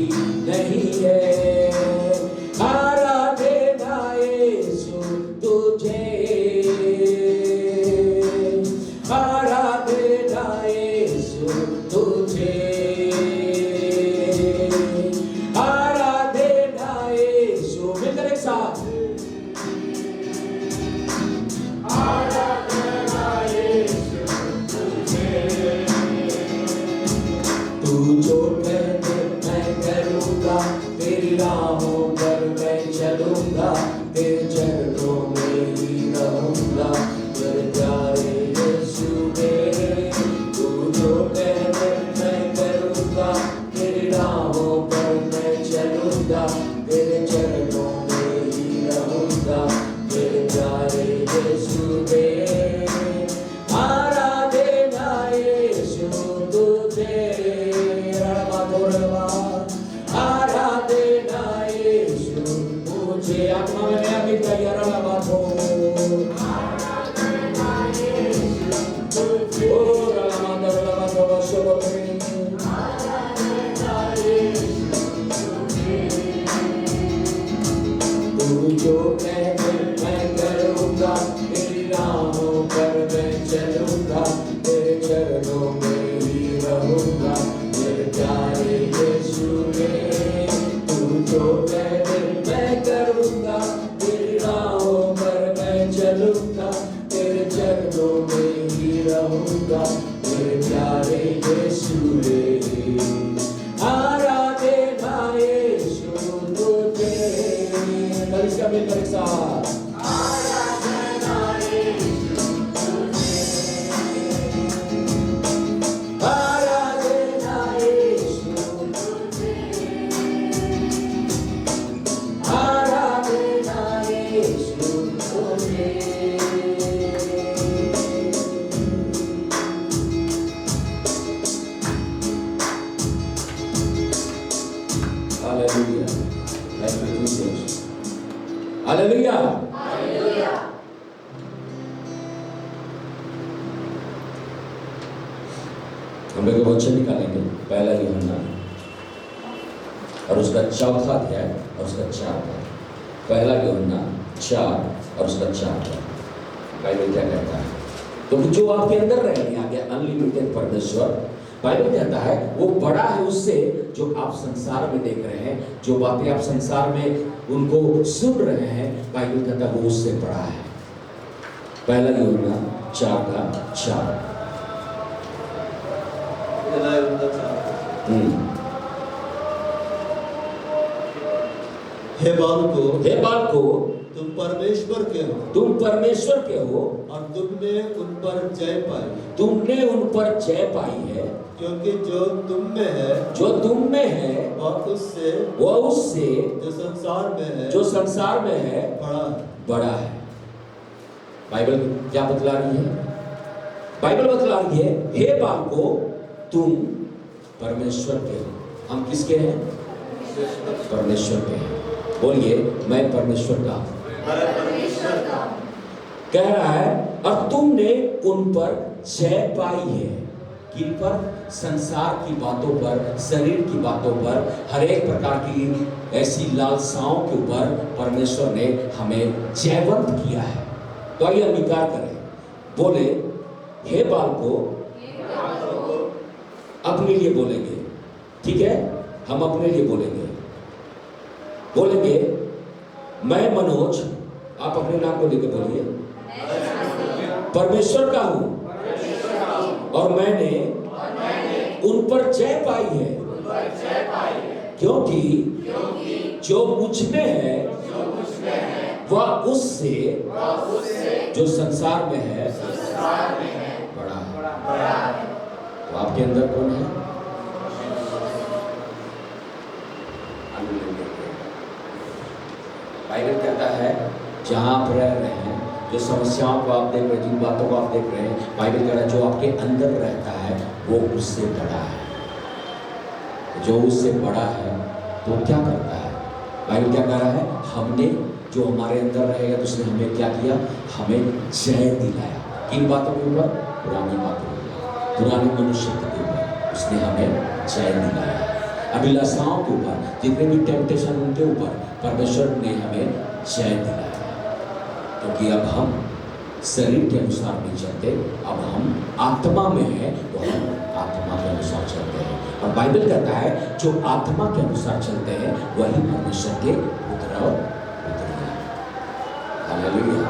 नहीं है। मेरे प्यारे यीशु मेरे, तू जो कह दे मैं करूँगा, तेरी राहों पर मैं चलूँगा, तेरे चरणों में ही रहूँगा, मेरे प्यारे यीशु मेरे। आराधना यीशु तुझे, आराधना यीशु मुझे, आत्मा में नया गीत गाइए, बात हो तू जो कहे मैं करूँगा, तेरी राहों पर मैं चलूँगा, तेरे चरणों में ही रहूँगा, मेरे प्यारे यीशु मेरे। तू जो कहे मैं करूँगा, तेरी राहों पर मैं चलूँगा, तेरे चरणों में ही रहूँगा, मेरे प्यारे यीशु मेरे। आराधना यीशु तुझे, इसका मिलकर एक साथ आराधना यीशु तुझे, आराधना यीशु तुझे, आराधना यीशु तुझे। Hallelujah. Thank you, Jesus. Hallelujah, hallelujah. हम लोग वचन निकालेंगे पहला यूहन्ना और उसका चौथा अध्याय और उसका 4 पद। पहला यूहन्ना 4 और उसका 4 पद। बाइबल क्या कहता है? तो जो आपके अंदर रहने आ गया अनलिमिटेड परमेश्वर, बाइबल कहता है वो बड़ा है उससे जो आप संसार में देख रहे हैं, जो बातें आप संसार में उनको सुन रहे हैं, बाइबल कहता है वो उससे बड़ा है। पहला यूहन्ना 4:4। हे बालको, तुम परमेश्वर के हो, तुम परमेश्वर के हो, और तुमने उन पर जय पाई, तुमने उन पर जय पाई है, क्योंकि जो तुम में है, जो तुम में है, वह उससे जो संसार में है, जो संसार में है, बड़ा है। बाइबल क्या बतला रही है? बाइबल बतला रही है, हे बालको, तुम परमेश्वर के हो। हम किसके हैं? परमेश्वर के हैं। बोलिए, मैं परमेश्वर का हूं। कह रहा है, और तुमने उन पर जय पाई है। किन पर? संसार की बातों पर, शरीर की बातों पर, हर एक प्रकार की ऐसी लालसाओं के ऊपर परमेश्वर ने हमें जयवंत किया है। तो आइए अंगीकार करें, बोले, हे बालको, अपने लिए बोलेंगे, ठीक है? हम अपने लिए बोलेंगे, मैं मनोज, आप अपने नाम को लेकर बोलिए, परमेश्वर का हूं, और मैंने उन पर जय पाई है, क्योंकि जो मुझ में है वह उससे जो संसार में है बड़ा है। तो आपके अंदर कौन है? बाइबल कहता है, जहां आप रह रहे हैं, जो समस्याओं को आप देख रहे हैं, जिन बातों को आप देख रहे हैं, बाइबल कह रहा है जो आपके अंदर रहता है वो उससे बड़ा है। जो उससे बड़ा है तो क्या करता है? बाइबल क्या कह रहा है? हमने जो हमारे अंदर रहेगा तो उसने हमें क्या किया? हमें जय दिलाया। किन बातों के ऊपर? पुरानी बातों के ऊपर, पुराने मनुष्य के ऊपर उसने हमें जय दिलाया। अभिलाषाओं के ऊपर, जितने भी टेम्पटेशन उनके ऊपर परमेश्वर ने हमें जय दिलाया। क्योंकि अब हम शरीर के अनुसार नहीं चलते, अब हम आत्मा में हैं, तो हम आत्मा के अनुसार चलते हैं। और बाइबल कहता है जो आत्मा के अनुसार चलते हैं वही परमेश्वर के पुत्र और पुत्रियां हैं। हालेलुया।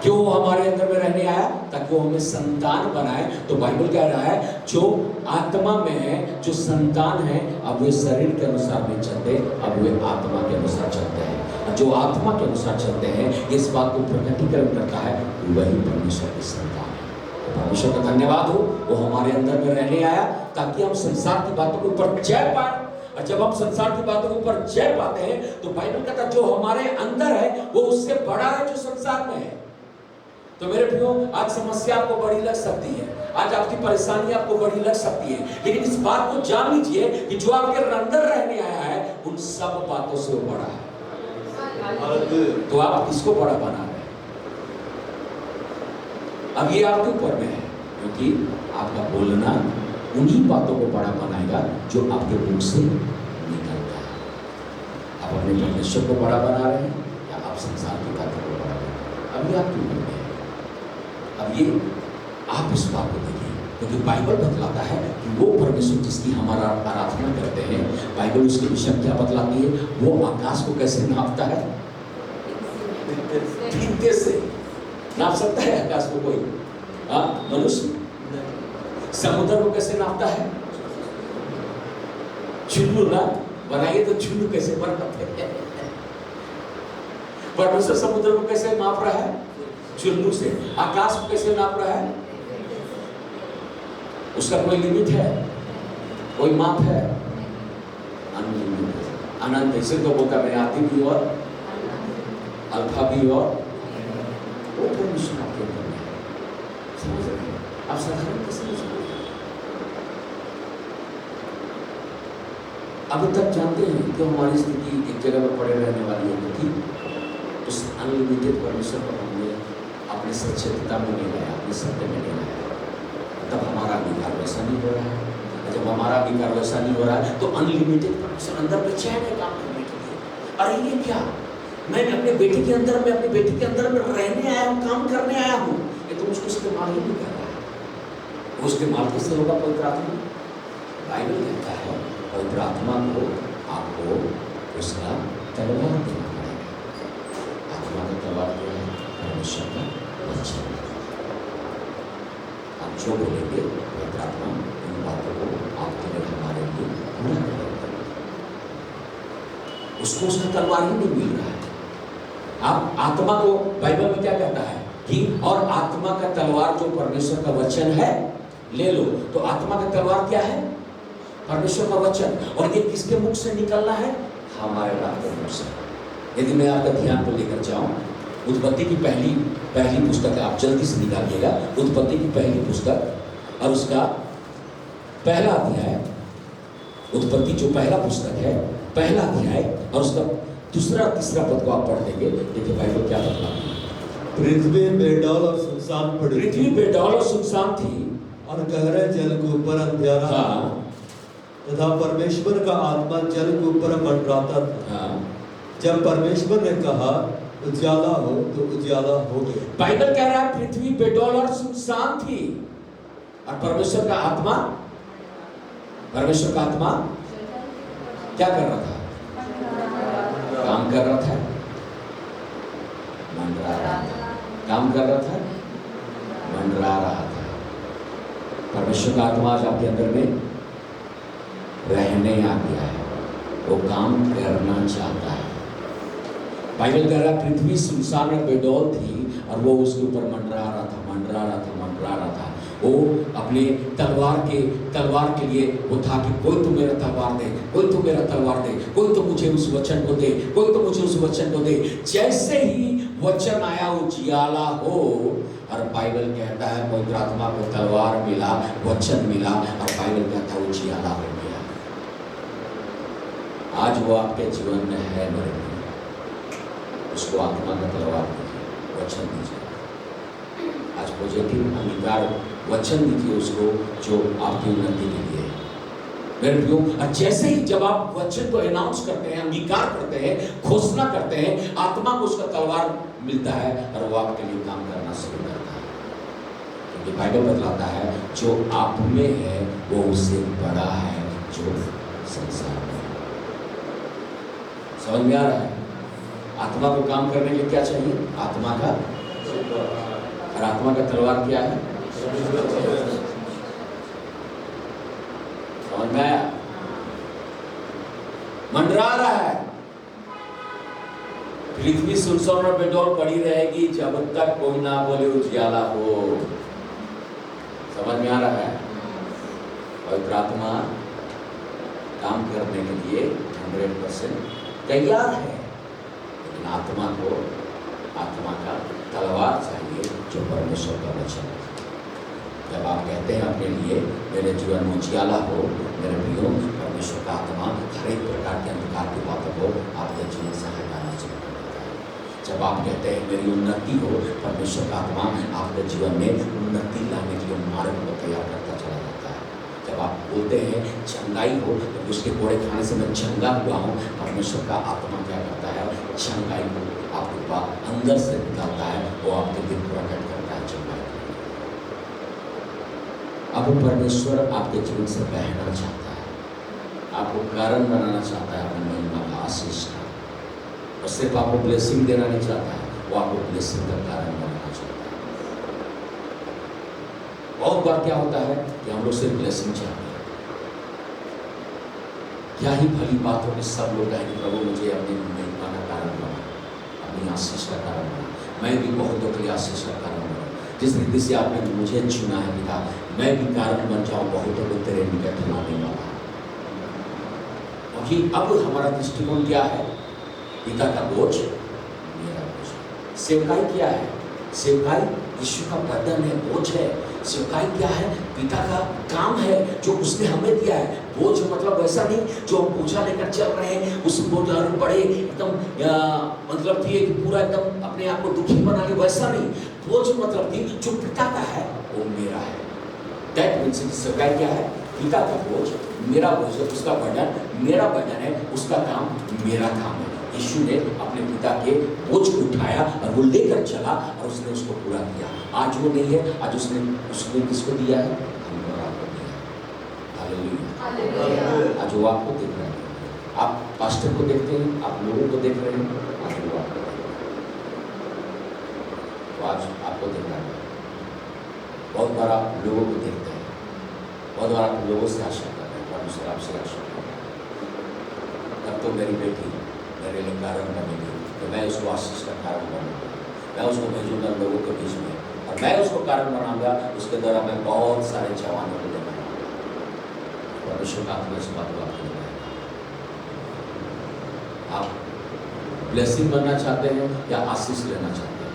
क्यों हमारे अंदर में रहने आया? ताकि वो हमें संतान बनाए। तो बाइबल कह रहा है जो आत्मा में है, जो संतान है, अब वे शरीर के अनुसार नहीं चलते, अब वे आत्मा के अनुसार चलते हैं। और जो आत्मा के अनुसार चलते हैं, इस बात को प्रकटीकरण करता है, वही परमेश्वर की संतान है। तो परमेश्वर का धन्यवाद हो, वो हमारे अंदर में रहने आया ताकि हम संसार की बातों के ऊपर जय पाए। और जब हम संसार की बातों के ऊपर जय पाते हैं, तो बाइबल कहता है जो हमारे अंदर है वो उससे बड़ा है जो संसार में है। तो मेरे प्रियो, आज समस्या आपको बड़ी लग सकती है, आज आपकी परेशानी आपको बड़ी लग सकती है, लेकिन इस बात को जान लीजिए कि जो आपके अंदर रहने आया है उन सब बातों से वो बड़ा है। तो आप किसको बड़ा बना रहे हैं? अब ये आपके ऊपर में है, क्योंकि आपका बोलना उन्हीं बातों को बड़ा बनाएगा जो आपके मुंह से निकलता है। आप अपने परमेश्वर को बड़ा बना रहे हैं या आप संसार की बातों को बड़ा बना रहे हैं? अब ये आपके ऊपर में है। अब ये आप इस बात को देखिए, क्योंकि बाइबल बतलाता है कि वो परमेश्वर जिसकी हमारा आराधना करते हैं, बाइबल उसके विषय क्या बतलाती है? वो आकाश को कैसे नापता है? फीते से नाप सकता है आकाश को कोई? मनुष्य? समुद्र को कैसे नापता है? चुल्लू ना बनाइए तो चुल्लू कैसे बनाते हैं? परमेश्वर समुद्र को कैसे नाप रहा है? चुल्लू से। आकाश को कैसे नाप रहा है? उसका कोई लिमिट है? कोई माप है? अनलिमिटेड, अनंत। इसे तो बोलता मैं आदि भी और अल्फा भी और वो परमेश्वर आपके अंदर है। समझ रहे हैं? आप साधारण कैसे समझ रहे हैं? अभी तक जानते हैं कि हमारी स्थिति एक जगह पर पड़े रहने वाली है, क्योंकि उस अनलिमिटेड परमेश्वर को हमने अपने सच्चेता में नहीं लाया, अपने सत्य में नहीं लाया। तब हमारा अधिकार वैसा नहीं हो रहा है। जब हमारा अधिकार वैसा नहीं हो रहा है, तो अनलिमिटेड परमेश्वर अंदर में चैन है काम करने के लिए। अरे ये क्या, मैं अपने बेटे के अंदर में, अपनी बेटी के अंदर में रहने आया हूँ, काम करने आया हूँ, ये तो मुझको इस्तेमाल ही नहीं कर रहा है। वो इस्तेमाल कैसे होगा? पवित्र आत्मा। बाइबल कहता है पवित्र आत्मा को आपको उसका तलवार देना पड़ेगा। आत्मा का तलवार जो है परमेश्वर का वचन। आप जो बोलेंगे पवित्र आत्मा इन बातों को आपके लिए, हमारे लिए पूरा करेगा। उसको उसका तलवार ही नहीं मिल रहा है। आप आत्मा को बाइबल में क्या कहता है कि और आत्मा का तलवार जो परमेश्वर का वचन है ले लो। तो आत्मा का तलवार क्या है? परमेश्वर का वचन। और ये किसके मुख से निकलना है? हमारे बाप के मुख से। यदि मैं आपका ध्यान को लेकर जाऊं, उत्पत्ति की पहली पुस्तक, आप जल्दी से निकालिएगा, उत्पत्ति की पहली पुस्तक और उसका पहला अध्याय। उत्पत्ति जो पहला पुस्तक है, पहला अध्याय और उसका दूसरा तीसरा पद को आप पढ़ देंगे। देखिए बाइबल क्या बतलाती है। पृथ्वी बेडौल और सुनसान पड़ी, पृथ्वी बेडौल और सुनसान थी और गहरे जल के ऊपर अंधेरा हाँ। तथा परमेश्वर का आत्मा जल के ऊपर मंडराता था। हाँ। जब परमेश्वर ने कहा उजाला हो, तो उजाला हो गया। बाइबल कह रहा है पृथ्वी बेडौल और सुनसान थी और परमेश्वर का आत्मा क्या कर रहा था? काम कर रहा था, मंडरा रहा था। काम कर रहा था, मंडरा रहा था। परमेश्वर का आत्मा आज आपके अंदर में रहने आ गया है, वो काम करना चाहता है। बाइबल कह रहा है पृथ्वी सुनसान और बेडौल थी और वो उसके ऊपर मंडरा रहा था। वो अपने तलवार के लिए वो था कि कोई तो मेरा तलवार दे, कोई तो मेरा तलवार दे, कोई तो मुझे उस वचन को दे, कोई तो मुझे उस वचन को दे। जैसे ही वचन आया उजियाला हो, और बाइबल कहता है पवित्र आत्मा को तलवार मिला, वचन मिला और बाइबल कहता है उजियाला हो गया। आज वो आपके जीवन में है मेरे लिए, उसको आत्मा का तलवार दीजिए, वचन दीजिए। आज पॉजिटिव अंगीकार वचन दीजिए उसको जो आपकी उन्नति के लिए है। मेरे प्रियो, जैसे ही जब आप वचन को अनाउंस करते हैं, अंगीकार करते हैं, घोषणा करते हैं, आत्मा को उसका तलवार मिलता है और वो आपके लिए काम करना शुरू करता है। क्योंकि बाइबल बतलाता है जो आप में है वो उससे बड़ा है जो संसार में। समझ में आ रहा है? आत्मा को काम करने के लिए क्या चाहिए? आत्मा का, और आत्मा का तलवार क्या है? समझ में आया? मंडरा रहा है, पृथ्वी सुनसान और बेडौल पड़ी रहेगी जब तक कोई ना बोले उजियाला हो। समझ में आ रहा है? पवित्र आत्मा काम करने के लिए 100% तैयार है, लेकिन आत्मा का तलवार चाहिए जो परमेश्वर का वचन है। जब आप कहते हैं अपने लिए मेरे जीवन में उजियाला हो, मेरे प्रियो, परमेश्वर का आत्मा हर एक प्रकार के अंधकार की बातों को आपके जीवन से हटाना शुरू कर देता है। जब आप कहते हैं मेरी उन्नति हो, परमेश्वर का आत्मा आपके जीवन में उन्नति लाने के लिए मार्ग को तैयार करता चला जाता है। जब आप बोलते हैं चंगाई हो, तो उसके कोड़े खाने से मैं चंगा हुआ हूँ, परमेश्वर का आत्मा क्या करता है? चंगाई को आपके पास अंदर से निकालता है, वो आपके दिल प्रकट करता है चंगाई। अब परमेश्वर आपके जीवन से बहना चाहता है, आपको कारण बनाना चाहता है अपनी महिमा का, आशीष का। और सिर्फ आपको ब्लेसिंग देना नहीं चाहता है, वो आपको ब्लेसिंग का कारण बनाना चाहता है। बहुत बार क्या होता है कि हम लोग सिर्फ ब्लेसिंग चाहते हैं। क्या ही भली बात हो कि सब लोग कहें कि प्रभु मुझे अपनी महिमा का कारण बना, अपनी आशीष का कारण बना, मैं भी बहुतों के लिए आशीष का कारण बना। जिस रीति से आपने मुझे चुना है पिता, मैं भी कारण बन जाऊं बहुतों को तेरे निकट लाने वाला। क्योंकि अब हमारा दृष्टिकोण क्या है? पिता का बोझ मेरा बोझ। सेवकाई क्या है? सेवकाई यीशु का बर्डन है, बोझ है। सेवकाई क्या है? पिता का काम है जो उसने हमें दिया है। बोझ मतलब वैसा नहीं जो हम बोझा लेकर चल रहे हैं, उस बोझ बड़े एकदम मतलब थी कि पूरा एकदम अपने आप को दुखी बना ले, वैसा नहीं। बोझ मतलब थी जो पिता का है वो मेरा है। दैट मीन्स सेवकाई क्या है? पिता का बोझ मेरा बोझ है, उसका बर्डन मेरा बर्डन है, उसका काम मेरा काम है। यीशु ने अपने पिता के बोझ को उठाया और वो लेकर चला और उसने उसको पूरा किया। आज वो नहीं है, आज उसने किसको दिया है? हमको और आपको दिया है। हालेलुया। आज वो आपको देख रहे हैं, आप पास्टर को देखते हैं, आप लोगों को देख रहे हैं, आज वो आपको देख रहे हैं। तो आज आपको देख रहा है। बहुत बार आप लोगों को देखते हैं, बहुत बार आप लोगों से आशा कर रहे हैं, परमेश्वर आपसे आशा कर रहे हैं तब तो मेरी बेटी मेरे लिए कारण बनेगी, तो मैं उसको आशीष का कारण बनूंगा, मैं उसको भेजूंगा लोगों के बीच में, और मैं उसको कारण बनाऊंगा। उसके द्वारा मैं बहुत सारे जवानों को देना परमेश्वर का आत्मा इस बात को आपको बताएगा। आप ब्लेसिंग बनना चाहते हैं या आशीष लेना चाहते हैं?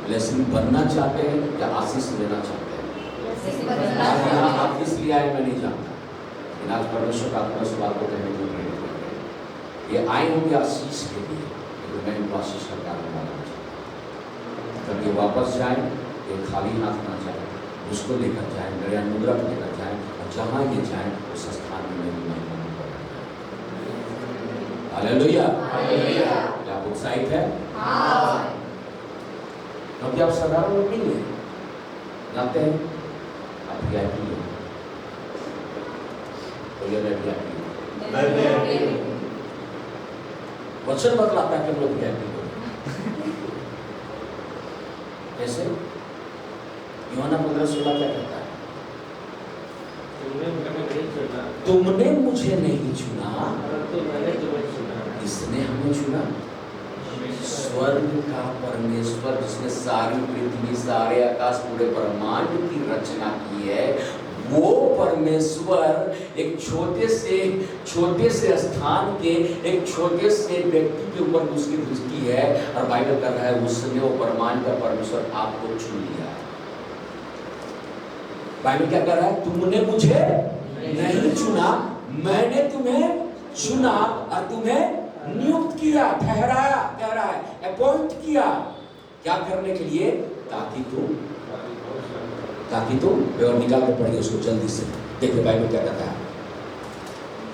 ब्लेसिंग बनना चाहते हैं या आशीष लेना चाहते हैं? आज यहाँ आप किस लिए आए मैं नहीं जानता, लेकिन आज परमेश्वर का आत्मा इस बात को कहने को प्रेरित कर रहे हैं। ये आए होंगे आशीष के लिए, लेकिन मैं इनको आशीष का कारण बनाना चाहता हूँ। जब ये वापस जाए, ये खाली हाथ ना जाए, उसको लेकर जाए, मेरे अनुग्रह लेकर जाए, और जहाँ ये जाए उस स्थान में मेरी महिमा करें। हालेलुया। क्या आप उत्साहित है? क्योंकि आप साधारण लोग नहीं है, जानते हैं आप VIP हो। तो ये मैं VIP हूँ। वचन बतलाता है कि लोग VIP हो। कैसे? यूहन्ना 15:16 क्या कहता है? तुमने मुझे नहीं चुना, इसने हमें चुना। स्वर्ग का परमेश्वर जिसने सारी पृथ्वी, सारे आकाश, पूरे ब्रह्मांड की रचना की है, वो परमेश्वर एक छोटे से स्थान के एक छोटे से व्यक्ति के ऊपर उसकी दृष्टि है, और बाइबल कर रहा है उसने, वो ब्रह्मांड का परमेश्वर आपको चुन लिया है। बाइबल क्या कर रहा है? तुमने मुझे नहीं चुना, मैंने तुम्हें चुना और तुम्हें नियुक्त किया, ठहराया, कह रहा है अपॉइंट किया। क्या करने के लिए? ताकि तुम और निकाल के पढ़िए उसको जल्दी से। देखिए बाइबल क्या कहता है?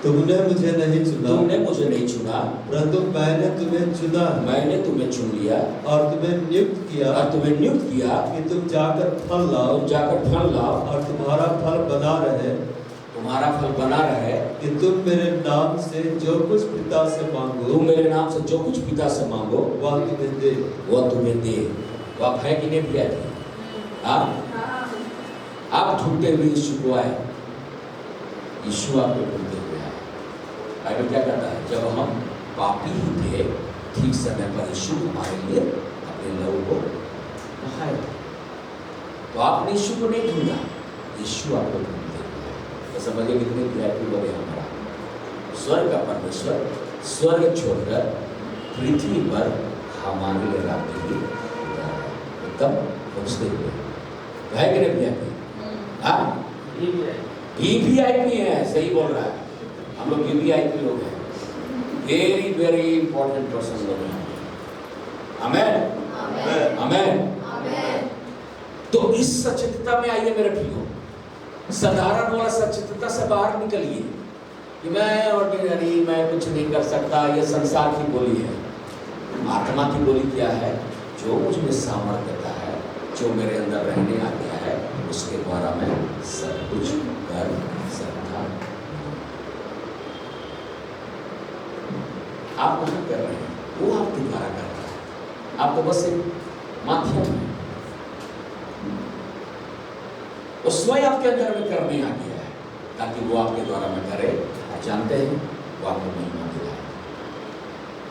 तुमने मुझे नहीं चुना, परंतु मैंने तुम्हें चुना, मैंने तुम्हें चुन लिया और तुम्हें नियुक्त किया कि तुम जाकर फल लाओ और तुम्हारा फल बना रहे, कि तुम मेरे नाम से जो कुछ पिता से मांगो वह तुम्हें दे। वो आप है कि नहीं भैया जी? आप ढूंढते हुए यीशु को आए, यीशु आपको ढूंढते हुए आए। बाइबल क्या कहता है, जब हम पापी ही थे ठीक समय पर यीशु हमारे लिए अपने लहू को बहाया। तो आपने यीशु को नहीं ढूंढा, यीशु आपको ढूंढते हैं। तो समझिए कितने वीआईपी लोग हैं हमारा। स्वर्ग का परमेश्वर स्वर्ग छोड़कर पृथ्वी पर हमारे लिए रात के लिए एकदम पहुँचते हुए है कि नहीं वीआईपी? हाँ, वीवीआईपी है, सही बोल रहा है। हम लोग वीवीआईपी लोग हैं, वेरी वेरी इंपॉर्टेंट पर्सन लोग हैं। आमेन आमेन। तो इस सचेतता में आइए मेरे प्रियो, साधारण वाला सचेतता से बाहर निकलिए कि मैं ऑर्डिनरी, मैं कुछ नहीं कर सकता। ये संसार की बोली है। आत्मा की बोली क्या है? जो मुझ में सामर्थ्य देता है, जो मेरे अंदर रहने आ गया है, उसके द्वारा मैं सब कुछ कर सकता हूं। आप नहीं कर रहे हैं, वो आपके द्वारा कर रहा है। आपको बस एक माध्यम है, वो स्वयं आपके अंदर में करने आ गया है ताकि वो आपके द्वारा में करे। आप जानते हैं वो आपको महिमा दिलाए।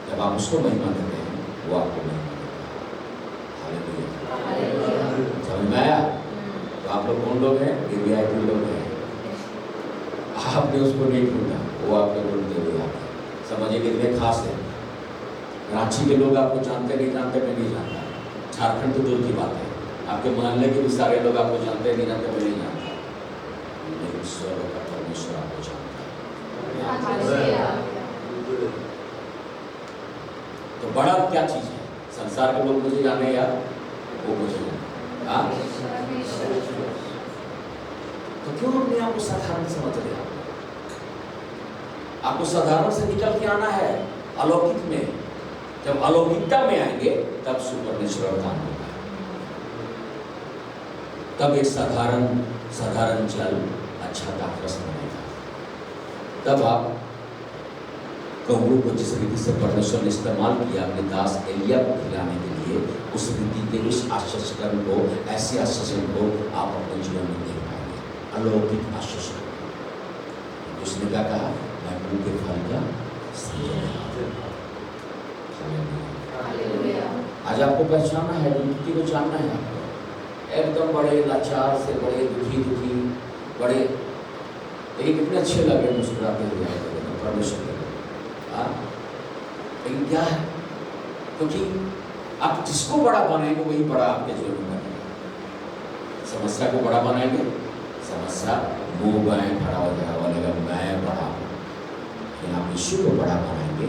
जब आप उसको महिमा देते हैं, वो आपको महिमा देता है। हालेलुया। समझ में आया? तो आप लोग कौन लोग हैं? वीवीआईपी लोग हैं। आपने उसको नहीं ढूंढा, वो आपको ढूंढते हुए आते। समझिए कितने खास है। रांची के लोग आपको जानते नहीं जानते, मैं नहीं जानता। झारखंड तो दूर की बात है, आपके मोहल्ले के भी सारे लोग आपको जानते नहीं जानते, मैं नहीं जानता। लेकिन स्वर्ग का परमेश्वर आपको जानता है। तो बड़ा क्या चीज है? संसार के लोग मुझे जाने या वो मुझे जाने। हाँ, तो क्यों अपने आप को साधारण समझ रहे हैं? आपको साधारण से निकल के आना है अलौकिक में। जब अलौकिकता में आएंगे तब सुपरनेचुरल काम होगा। तब एक साधारण जल अच्छा दाखरस बनेगा। तब आप कौओं को जिस रीति से परमेश्वर ने इस्तेमाल किया अपने दास एलिया को खिलाने के लिए, उस रीति के उस आश्चर्यकरण को, ऐसे आश्चर्य को आप अपने जीवन में देख पाएंगे। अलौकिक आश्चर्य। उसने क्या कहा? मैं मुंह के फल का आज आपको पहचानना है, ड्यूटी को जानना है। आपको एकदम बड़े लाचार से, बड़े दुखी बड़े, लेकिन कितने अच्छे लगे मुस्कुराते हुए परमेश्वर के। लेकिन क्या है? क्योंकि आप जिसको बड़ा बनाएंगे वही बड़ा आपके जीवन में बनेगा। समस्या को बड़ा बनाएंगे, समस्या मुंह बाएं खड़ा हो जाएगा, बोलेगा मैं बड़ा हूं। लेकिन आप यीशु को बड़ा बनाएंगे,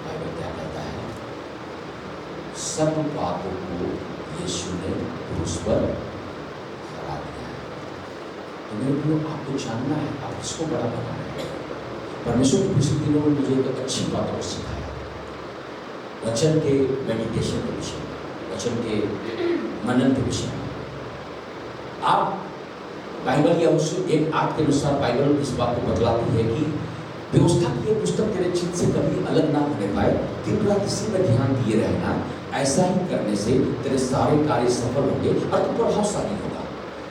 बाइबल क्या कहता है? सब पापों को यीशु ने क्रूस पर हरा दिया है। तो मेरे को आपको जानना है, आप किसको बड़ा बनाना है। परमेश्वर के पिछले दिनों में मुझे एक अच्छी बात और सिखाया, वचन के मेडिटेशन के विषय में, वचन के मनन के विषय में। आप बाइबल या उस एक आग के अनुसार बाइबल इस बात को बतलाती है कि व्यवस्था की पुस्तक तेरे चित्त से कभी अलग ना होने पाए। दिन रात इसी में ध्यान दिए रहना। ऐसा ही करने से तेरे सारे कार्य सफल होंगे और तू प्रभावशाली होगा।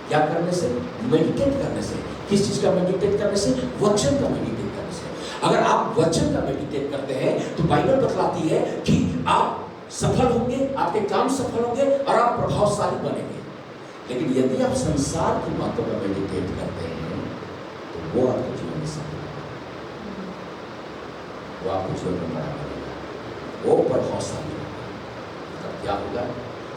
क्या करने से? मेडिटेट करने से। किस चीज का मेडिटेट करने से? वचन का मेडिटेट करने से। अगर आप वचन का मेडिटेट करते हैं तो बाइबल बतलाती है कि आप सफल होंगे, आपके काम सफल होंगे और आप प्रभावशाली बनेंगे। लेकिन यदि आप संसार की बातों का मेडिटेट करते हैं तो वो आपके जीवन में सफल होगा, वो आपके जीवन में बड़ा बनेगा, वो प्रभावशाली होगा। तब क्या होगा?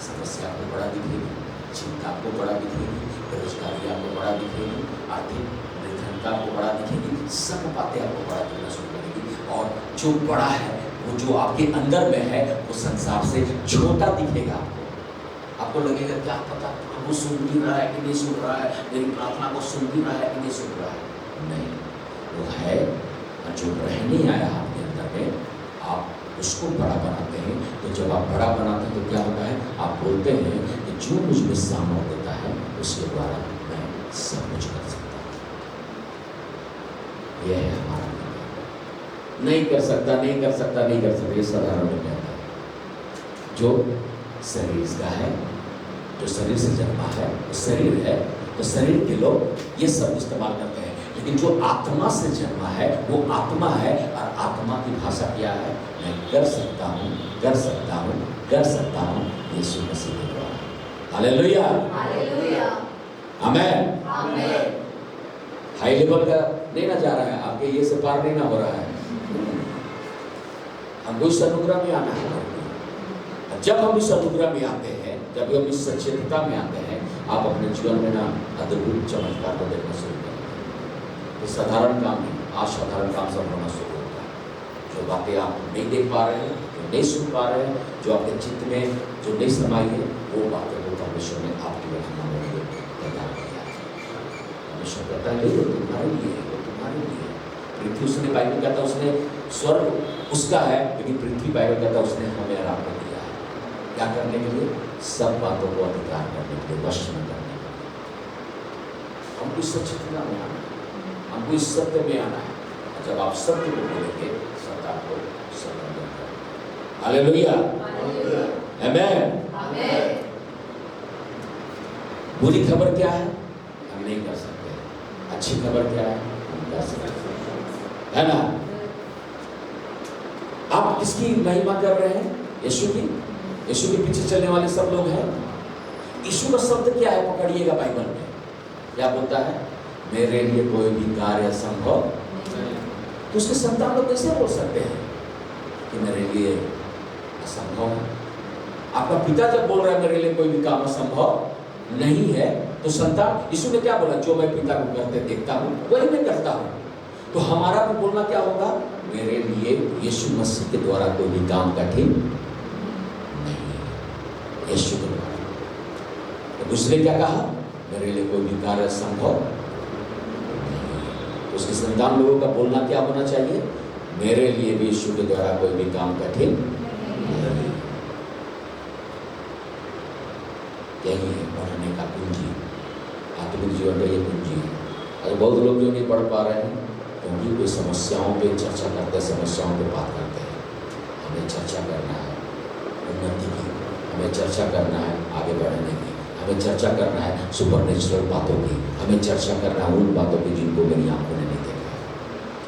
समस्या आपको बड़ा दिखेगी, चिंता आपको बड़ा दिखेगी, बेरोजगारी आपको बड़ा दिखेगी, आर्थिक निर्धनता आपको बड़ा दिखेगी, सब बातें आपको बड़ा दिखना शुरू करेगी। और जो बड़ा है, वो जो आपके अंदर में है, वो संसार से छोटा दिखेगा। आपको लगेगा क्या पता वो सुन भी रहा है कि नहीं सुन रहा है, मेरी प्रार्थना को सुन भी रहा है कि नहीं सुन रहा है। नहीं, वो है जो रहने आया आपके अंदर में, आप उसको बड़ा बनाते हैं। तो जब आप बड़ा बनाते हैं तो क्या होता है? आप बोलते हैं कि जो मुझ में सामर्थ्य देता है उसके द्वारा मैं सब कुछ कर सकता हूँ। यह है हमारा नहीं कर सकता, नहीं कर सकता, नहीं कर सकता, ये साधारण में कहता है। जो शरीर का है, जो शरीर से जन्मा है, वो शरीर है, तो शरीर के लोग ये सब इस्तेमाल करते हैं। लेकिन जो आत्मा से जन्मा है वो आत्मा है, और आत्मा की भाषा क्या है? मैं कर सकता हूँ, कर सकता हूँ, कर सकता हूँ यीशु मसीह के द्वारा। हालेलुया, हालेलुया, आमेन। आमेन। हाई लेवल का नहीं ना जा रहा है, आपके ये से पार नहीं ना हो रहा है। हमको इस अनुग्रह में आना है। जब हम इस अनुग्रह में आते हैं, जब हम इस सचेतता में आते हैं, आप अपने जीवन में ना अद्भुत चमत्कार को देखना शुरू करेंगे। ये साधारण काम नहीं, असाधारण काम सब होना शुरू होता है। जो बातें आप नहीं देख पा रहे हैं, जो नहीं सुन पा रहे हैं, जो आपके चित्त में जो नहीं समाई है, वो बातें वो परमेश्वर ने आपकी वजह में तैयार किया है। परमेश्वर कहता है वो तुम्हारे लिए है, वो तुम्हारे लिए है। पृथ्वी उसने, बाइबल कहता है उसने स्वर्ग उसका है, लेकिन पृथ्वी बाइबल कहता है उसने हमें आराम कर दिया है। क्या करने के लिए? सब बातों को अधिकार करने के लिए, वश में करने के लिए। हमको इस सच्चिदा में आना है, हमको इस सत्य में आना है। जब आप सत्य को बोलेंगे, सत्य आपको सत्य देगा। हालेलुया, आमेन, आमेन। बुरी खबर क्या है? हम नहीं कर सकते। अच्छी खबर क्या है? हम कर सकते है ना। आप किसकी महिमा कर रहे हैं? यीशु की। यीशु के पीछे चलने वाले सब लोग हैं। यीशु का शब्द क्या है? पकड़िएगा बाइबल में क्या बोलता है? मेरे लिए कोई भी कार्य असंभव। तो उसके संतान लोग कैसे बोल सकते हैं कि मेरे लिए असंभव है? आपका पिता जब बोल रहा है मेरे लिए कोई भी काम असंभव नहीं है, तो संतान, यीशु ने क्या बोला? जो मैं पिता को करते देखता हूँ वही मैं करता हूँ। तो हमारा भी बोलना क्या होगा? मेरे लिए यीशु मसीह के द्वारा कोई भी काम कठिन नहीं है, यीशु के द्वारा। तो दूसरे क्या कहा? मेरे लिए कोई भी कार्य संभव नहीं है। उसके संतान लोगों का बोलना क्या होना चाहिए? मेरे लिए भी यीशु के द्वारा कोई भी काम कठिन नहीं है। यही है पढ़ने का कुंजी, आत्मिक जीवन का ये कुंजी है। और बहुत लोग जो नहीं पढ़ पा रहे हैं क्योंकि कोई समस्याओं पे चर्चा करते हैं, समस्याओं पे बात करते हैं। हमें चर्चा करना है उन्नति की, हमें चर्चा करना है आगे बढ़ने की, हमें चर्चा करना है सुपरनेचुरल बातों की, हमें चर्चा करना है उन बातों की जिनको मेरी आंखों ने नहीं देखा है।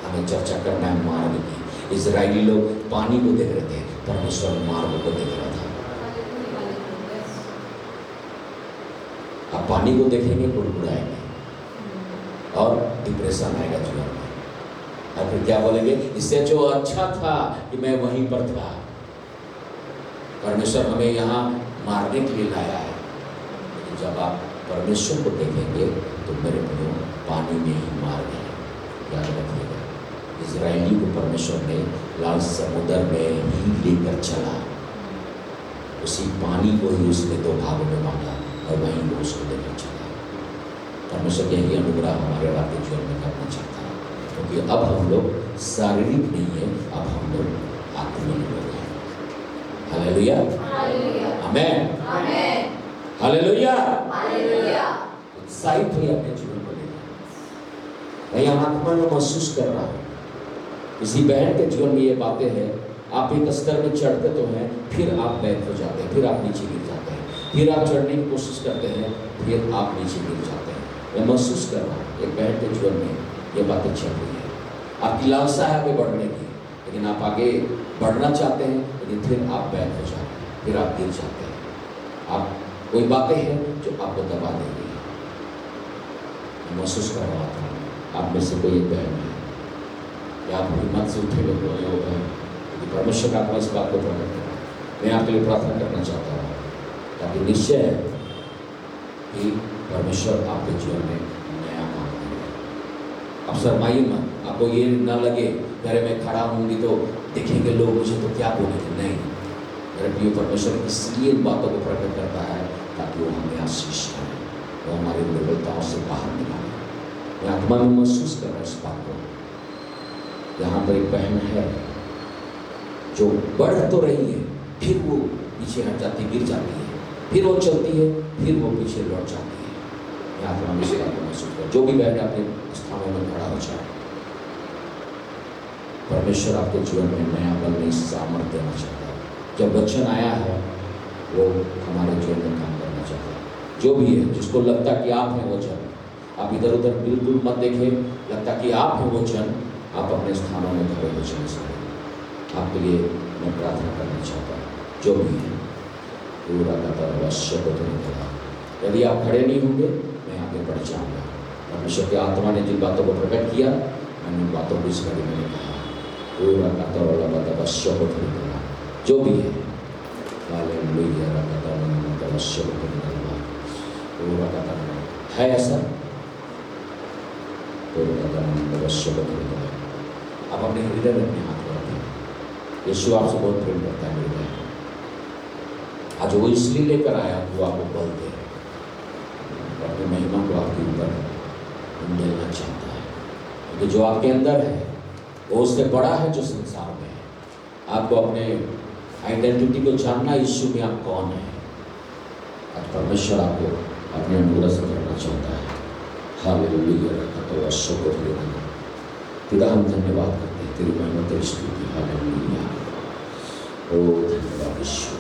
हमें चर्चा करना है मार्ग की। इजरायली लोग पानी को देख रहे थे, परमेश्वर मार्ग को देख रहा था। आप पानी को देखेंगे, गुड़गुड़ाएंगे और डिप्रेशन आएगा जीवन में। और फिर क्या बोलेंगे? इससे जो अच्छा था कि मैं वहीं पर था, परमेश्वर हमें यहाँ मारने के लिए लाया है। लेकिन जब आप परमेश्वर को देखेंगे तो मेरे प्रियो पानी में ही मार गए। याद रखिएगा, इजरायली को परमेश्वर ने लाल समुद्र में ही लेकर चला, उसी पानी को ही उसने दो भागों में बांटा और वहीं वो उसको लेकर चला। परमेश्वर यही अनुग्रह हमारे आपके जीवन में करना चाहता है, क्योंकि अब हम लोग शारीरिक नहीं है, अब हम लोग आत्मिक लोग हैं। हालेलुया, आमेन, आमेन, हालेलुया, हालेलुया। उत्साहित हुई अपने जीवन को लेकर। मैं यहाँ आत्मा में महसूस कर रहा हूँ किसी बहन के जीवन में ये बातें हैं। आप एक स्तर में चढ़ते तो हैं, फिर आप बैक हो जाते हैं, फिर आप नीचे गिर जाते हैं, फिर आप चढ़ने की कोशिश करते हैं, फिर आप नीचे गिर जाते हैं। मैं महसूस कर रहा हूँ एक बहन के जीवन में ये बातें चल रही है। आपकी लालसा है आगे बढ़ने की, लेकिन आप आगे बढ़ना चाहते हैं, लेकिन फिर आप बैक हो जाते हैं, फिर आप गिर जाते हैं। आप कोई बातें हैं जो आपको दबा देंगी। मैं महसूस कर रहा था आप में से कोई एक बहन है कि आप हिम्मत से उठे हुए बोले हो बहन, क्योंकि परमेश्वर का इस बात को प्रकट करें। मैं आपके लिए प्रार्थना करना चाहता हूँ ताकि निश्चय है कि परमेश्वर आपके जीवन में नया काम करेगा। आप शर्माइए मत, आपको ये ना लगे अरे मैं खड़ा होंगी तो देखेंगे लोग मुझे तो क्या बोलेंगे। नहीं, मेरे प्रिय परमेश्वर इसलिए इन बातों को प्रकट करता है ताकि वो हमें आशीष करे, वो हमारी दुर्बलताओं से बाहर निकाले। मैं आत्मा में महसूस कर रहा हूँ इस बात को। यहाँ पर एक बहन है जो बढ़ तो रही है, फिर वो पीछे हट जाती, गिर जाती है, फिर वो चलती है, फिर वो पीछे लौट जाती है। मैं आत्मा में इस बात को महसूस कर, जो भी बहन अपने स्थानों में खड़ा हो जाए, परमेश्वर आपके जीवन में नया बल में सामर्थ्य देना चाहता है। जब वचन आया है वो हमारे जीवन में काम करना चाहता है। जो भी है जिसको लगता कि आप हैं वचन, आप इधर उधर बिल्कुल मत देखें, लगता कि आप हैं वो जन, आप अपने स्थानों में खड़े हो जाए। आपके लिए मैं प्रार्थना करना चाहता हूँ, जो भी है पूरा का अवश्य को तो नहीं करा। यदि आप खड़े नहीं होंगे मैं आगे बढ़ जाऊँगा। परमेश्वर की आत्मा ने जिन बातों को प्रकट किया, मैंने उन बातों को इस घड़ी में कहा, पूरा का अवश्य को तो नहीं करा। जो भी है हालेलुया अवश्य को तो नहीं करा। पूरा का है ऐसा, पूरा का अवश्य को तो नहीं करा। आप अपने हृदय में अपने हाथ रखें। यीशु आपसे बहुत प्रेम करता है मेरे भाई। आज वो इसलिए लेकर आया, वो आपको बल दे, अपनी महिमा को आपके ऊपर मिलना चाहता है, क्योंकि जो आपके अंदर है वो उससे बड़ा है जो संसार में है। आपको अपने आइडेंटिटी को जानना, यीशु में आप कौन है। आज परमेश्वर आपको अपने अनुग्रह से करना चाहता है। हालेलुया तो अवश्य को पिता हम धन्यवाद करते हैं, तेरी महिमा तेरी स्तुति। हालेलुया ओ धन्यवाद यीशु।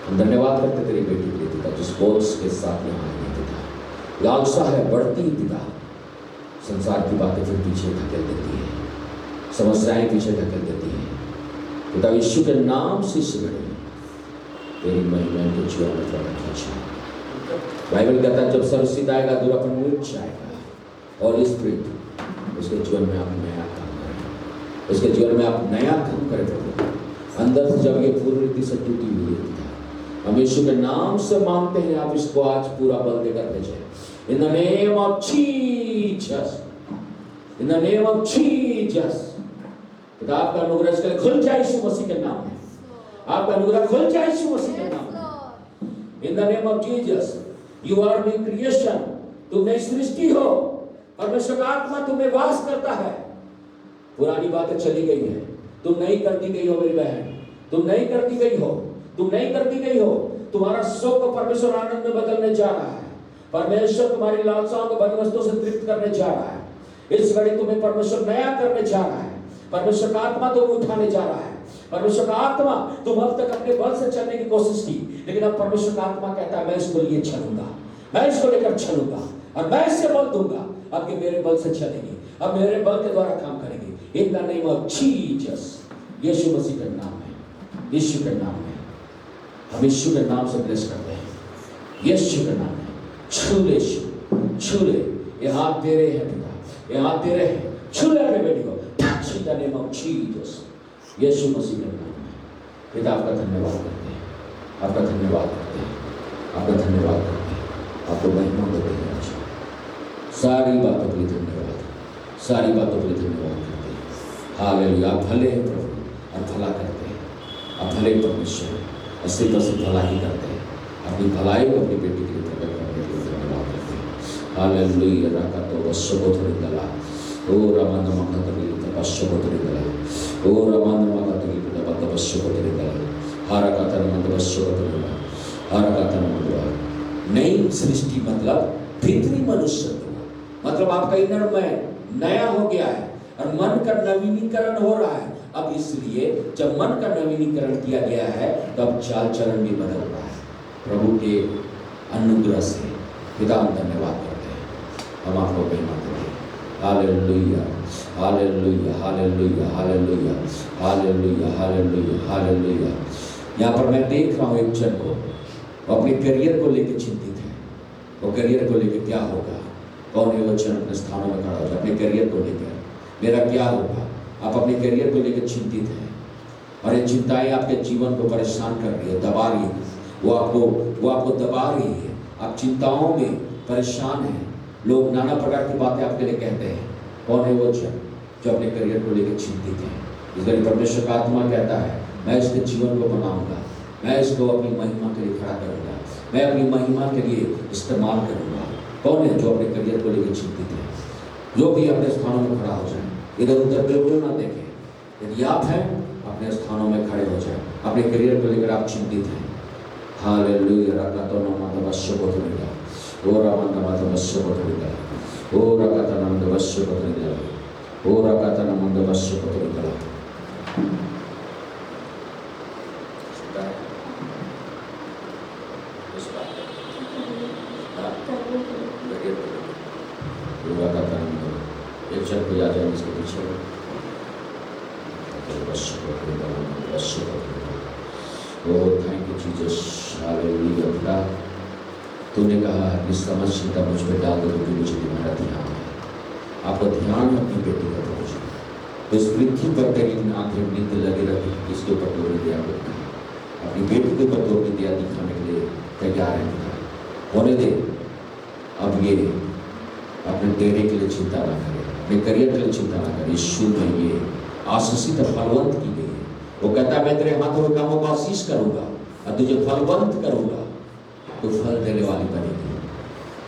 हम धन्यवाद करते तेरी बेटी के लिए पिता, जिस बोझ के साथ यहाँ आई पिता, लालसा है बढ़ती पिता, संसार की बातें फिर पीछे धकेल देती है, समस्याएं पीछे धकेल देती है पिता। यीशु के नाम से सिमटे तेरी महिमा के जीवन में प्रकट हो। बाइबल कहता है जब सर्वसिद्ध आएगा दूरापन मिट जाएगा और स्पिरिट उसके जीवन में आप नया काम करें, उसके जीवन में आप नया काम करें प्रभु। अंदर से जब ये पूरी रीति से टूटी हुई है, हम यीशु के नाम से मांगते हैं, आप इसको आज पूरा बल देकर भेजें। इन the name of Jesus, in the name of Jesus. पिता आपका अनुग्रह इसके लिए खुल जाए यीशु मसीह के नाम में, आपका अनुग्रह खुल जाए यीशु मसीह के नाम में। In the name of Jesus, you are new creation, तुम नई सृष्टि हो, परमेश्वर का आत्मा तुम्हें वास करता है। पुरानी बातें चली गई है, तुम नहीं कर दी गई हो मेरी बहन, तुम नहीं कर दी गई हो, तुम नहीं कर दी गई हो। तुम्हारा शोक को परमेश्वर आनंद में बदलने जा रहा है। परमेश्वर तुम्हारी लालसाओं को भली वस्तुओं से तृप्त करने जा रहा है। इस घड़ी तुम्हें परमेश्वर नया करने जा रहा है। परमेश्वर का आत्मा तुम्हें उठाने जा रहा है। परमेश्वर का आत्मा, तुम अब तक अपने बल से चलने की कोशिश की, लेकिन अब परमेश्वर का आत्मा कहता है मैं इसको लिए चलूंगा, मैं इसको लेकर चलूंगा और मैं इससे बल दूंगा। अब ये मेरे बल से चलेंगे, अब मेरे बल के द्वारा काम करेंगे। In the name of Jesus, Yeshu Masih का नाम है, यीशु के नाम है। हम यीशु के नाम से ब्लेस करते हैं, यीशु के नाम है। छू ले यीशु, छू ले, ये हाथ तेरे हैं पिता, ये हाथ तेरे हैं, छू ले अपने बेटी को। In the name of Jesus, Yeshu Masih के नाम में पिता आपका धन्यवाद करते हैं, आपका धन्यवाद करते हैं, आपका धन्यवाद करते हैं, आपको महिमा देते हैं। सारी बातों के लिए धन्यवाद, सारी बातों के लिए धन्यवाद करते हैं। हालेलुया, आप भले हैं प्रभु और भला करते हैं, आप भले परमेश्वर 80% भला ही करते हैं। अपनी भलाई को अपनी बेटी के लिए प्रकट करने के लिए धन्यवाद करते हैं। हालेलुया, राका तो वश्य को थोड़ी दला ओ रमान मका तो तपस्या को थोड़ी दला ओ रमान मका तो तपस्या को थोड़ी दला हारा का तन तपस्या को थोड़ी दला हारा का तन नई सृष्टि मतलब भीतरी मनुष्य, मतलब आपका इनर मैन नया हो गया है और मन का नवीनीकरण हो रहा है। अब इसलिए जब मन का नवीनीकरण किया गया है तो अब चाल चलन भी बदल रहा है प्रभु के अनुग्रह से। पिता हम धन्यवाद करते हैं, हम आपको महिमा देते हैं। Hallelujah, hallelujah, hallelujah, hallelujah, hallelujah, hallelujah, hallelujah. यहाँ पर मैं देख रहा हूँ एक जन को, वो अपने करियर को लेकर चिंतित है। वो करियर को लेकर क्या होगा, कौन है वो जन अपने स्थानों में खड़ा हो जाए अपने करियर को लेकर, मेरा क्या होगा। आप अपने करियर को लेकर चिंतित हैं और ये चिंताएं आपके जीवन को परेशान कर रही है, दबा रही है, वो आपको दबा रही है। आप चिंताओं में परेशान हैं, लोग नाना प्रकार की बातें आपके लिए कहते हैं। कौन है वो जन जो अपने करियर को लेकर चिंतित है। इस घड़ी परमेश्वर का आत्मा कहता है मैं इसके जीवन को बनाऊंगा, मैं इसको अपनी महिमा के लिए खड़ा करूंगा, मैं अपनी महिमा के लिए इस्तेमाल करूंगा। कौन है जो अपने करियर को लेकर चिंतित है। जो भी अपने स्थानों में खड़ा हो जाए, इधर उधर बिल्कुल ना देखें। यदि आप हैं अपने स्थानों में खड़े हो जाए, अपने करियर को लेकर आप चिंतित हैं। हालेलुया, रकातो नमः वश्य को धरेगा ओ रामन नमः वश्य को धरेगा ओ रकाता नमः वश्य को धरेगा ओ रकाता नमः वश्य को धरेगा। पूरा का काम करो। एक जन को आ जाए इसके पीछे थैंक यू जीसस, हालेलुया। खुदा तूने कहा इस समझ चिंता मुझ पर डाल दो क्योंकि मुझे तुम्हारा ध्यान है। आपका ध्यान अपनी बेटी पर पहुँचे। तो इस पृथ्वी पर तेरी आंखें नींद लगी रही, इसके ऊपर तोड़ने दिया अपनी बेटी के ऊपर तोड़ने दिया दिखाने के लिए तैयार है। होने दे। अब ये अपने डेरे के लिए चिंता ना करे, अपने करियर के लिए चिंता ना करे। यीशु में ये आशीषित फलवंत की गई है। वो कहता है मैं तेरे हाथों के कामों को आशीष करूंगा और तुझे फलवंत करूंगा, तो फल देने वाली बनेगी।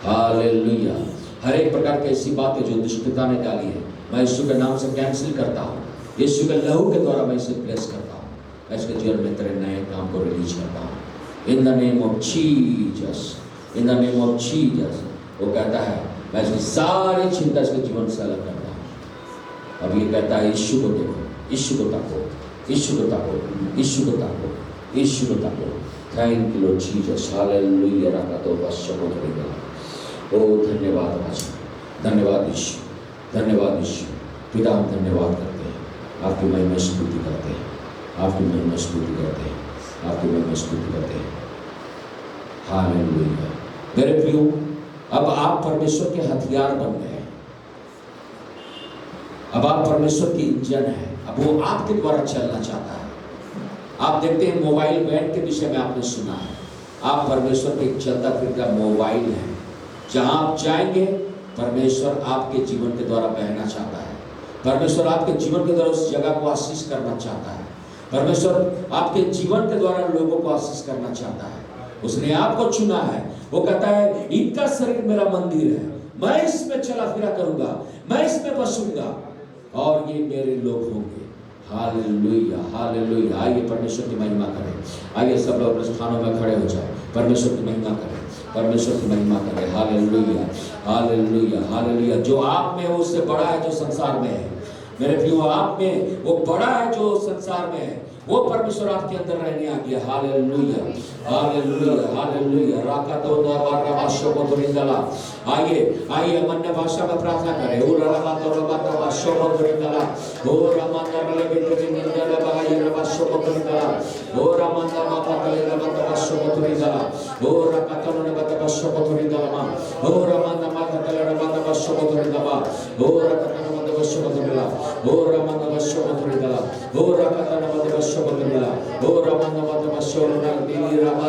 हालेलुया। हर एक प्रकार की ऐसी बातें जो दुष्टता ने डाली है, मैं यीशु के नाम से कैंसिल करता हूँ। यीशु के लहू के द्वारा मैं इसे प्लेस करता हूँ। मैं इसके जीवन में तेरे नए काम को रिलीज करता हूँ। In the name of Jesus, in the name of Jesus. वो कहता है मैं इसकी सारी चिंता इसके जीवन से अलग करता हूँ। अब ये कहता है यीशु को देखो, यीशु को ताको, यीशु को ताको, यीशु को ताको, यीशु को ताको। Thank you Lord Jesus, hallelujah. रखा तो बस शब्द करेगा। ओ धन्यवाद राजा, धन्यवाद यीशु, धन्यवाद यीशु। पिता हम धन्यवाद करते हैं, आपकी महिमा स्तुति करते हैं, आपकी महिमा स्तुति करते हैं, आपकी महिमा स्तुति करते हैं। हालेलुया। मेरे प्रियो, अब आप परमेश्वर के हथियार बन गए। अब आप परमेश्वर की इंजन है। अब वो आपके द्वारा चलना चाहता है। आप देखते हैं मोबाइल बैंड के विषय में आपने सुना है। आप परमेश्वर के चलता फिरता मोबाइल है। जहां आप जाएंगे परमेश्वर आपके जीवन के द्वारा बहना चाहता है। परमेश्वर आपके जीवन के द्वारा उस जगह को आशीष करना चाहता है। परमेश्वर आपके जीवन के द्वारा लोगों को आशीष करना चाहता है। उसने आपको चुना है। वो कहता है इनका शरीर मेरा मंदिर है, मैं इसमें चला फिरा करूंगा, मैं इसमें बसूंगा और ये मेरे लोग होंगे। Hallelujah, hallelujah. आइए परमेश्वर की महिमा करें। आइए सब लोग अपने स्थानों में खड़े हो जाए, परमेश्वर की महिमा करें, परमेश्वर की महिमा करें। Hallelujah, hallelujah, hallelujah. जो आप में है उससे बड़ा है जो संसार में है। मेरे प्रियो, आप में वो बड़ा है जो संसार में है। वो परमेश्वर आपके अंदर रहने आ गया। Hallelujah, hallelujah, hallelujah. राका तो बारा बाशो को तुरिंदला। आइए आइए अन्य भाषा में प्रार्थना करें। ओ रबा तो बाशो को तुरिंदला। ओ रमाना रले बितरी निंदला बाई बाशो को तुरिंदला। ओ रमाना माता कले रबा बाशो को तुरिंदला। ओ रका तो ने बता बाशो को तुरिंदला मा। ओ रमाना माता कले रबा बाशो को तुरिंदला। ओ रका तो ने बाशो को तुरिंदला। ओ रमाना बाशो को तुरिंदला। ओ रका तो ने बाशो को तुरिंदला। ओ रमाना माता बाशो ना दिली रबा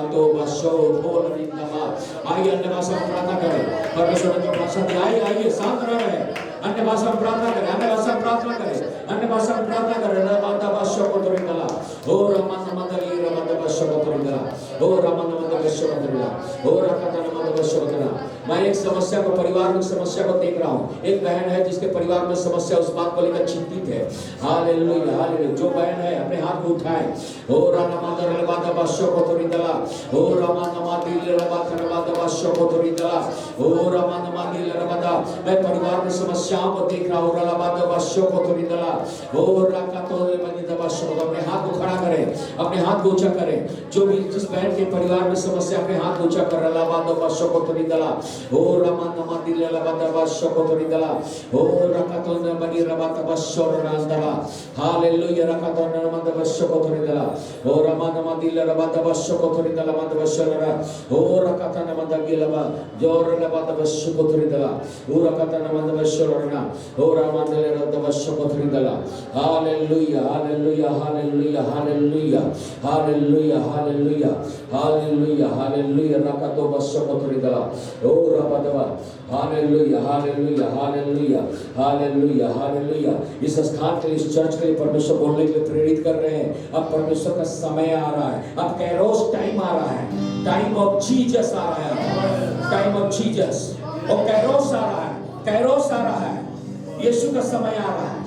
तो बाशो बोलनिंदला। आइए अन्य भाषा में प्रार्थना करें। परमेश्वर की भाषा में आइए शांत रहे। अन्य भाषा में प्रार्थना करें, अन्य भाषा में प्रार्थना करें, अन्य भाषा में प्रार्थना करें। रमादा बाशो को तुरिंदला। ओ रमाना मादली रमादा बाशो को तुरिंदला। ओ रमाना मादा बाशो को तुरिंदला। ओ रकाता मादा बाशो को तुरिंदला। मैं एक समस्या को, परिवार में समस्या को देख रहा हूँ। एक बहन है जिसके परिवार में समस्या, उस बात को लेकर चिंतित है। Hallelujah, hallelujah. जो बहन है अपने हाथ को उठाए। ओ रमादा रमादा बाशो को तुरिंदला। ओ रमादा मादली रमादा बाशो को तुरिंदला। ओ रमादा मादली रमादा। मैं परिवार में समस्याओं को देख रहा हूँ। रमादा बाशो को तुरिंदला। ओ रकातो मादली बाशो को। अपने हाथ को खड़ा करें, अपने हाथ को ऊंचा करें। जो भी जिस बहन के परिवार में समस्या, अपने हाथ को ऊंचा कर। रमादा बाशो को तुरिंदला। ओ रमादा मादली रमादा बाशो को तुरिंदला। ओ रकातो मादली रमादा बाशो रंदला। हालेलुया। रकातो रमादा बाशो को तुरिंदला। ओ रमादा मादली रमादा बाशो को तुरिंदला। मादा बाशो रा। ओ रकाता मादा गिलबा जोर रमादा बाशो को तुरिंदला। ओ रकाता मादा बाशो रना। ओ रमादा रमादा बाशो को तुरिंदला। Hallelujah, hallelujah, hallelujah, hallelujah, hallelujah, hallelujah, hallelujah, hallelujah. रकातो बाशो को तुरिंदला। ओ रबादवा। Hallelujah, hallelujah, hallelujah, hallelujah, hallelujah. इस स्थान के लिए, इस चर्च के लिए परमेश्वर बोलने के लिए प्रेरित कर रहे हैं। अब परमेश्वर का समय आ रहा है। अब कैरोस टाइम आ रहा है। टाइम ऑफ जीसस आ रहा है। Time of Jesus. और कैरोस आ रहा है, कैरोस आ रहा है। यीशु का समय आ रहा है।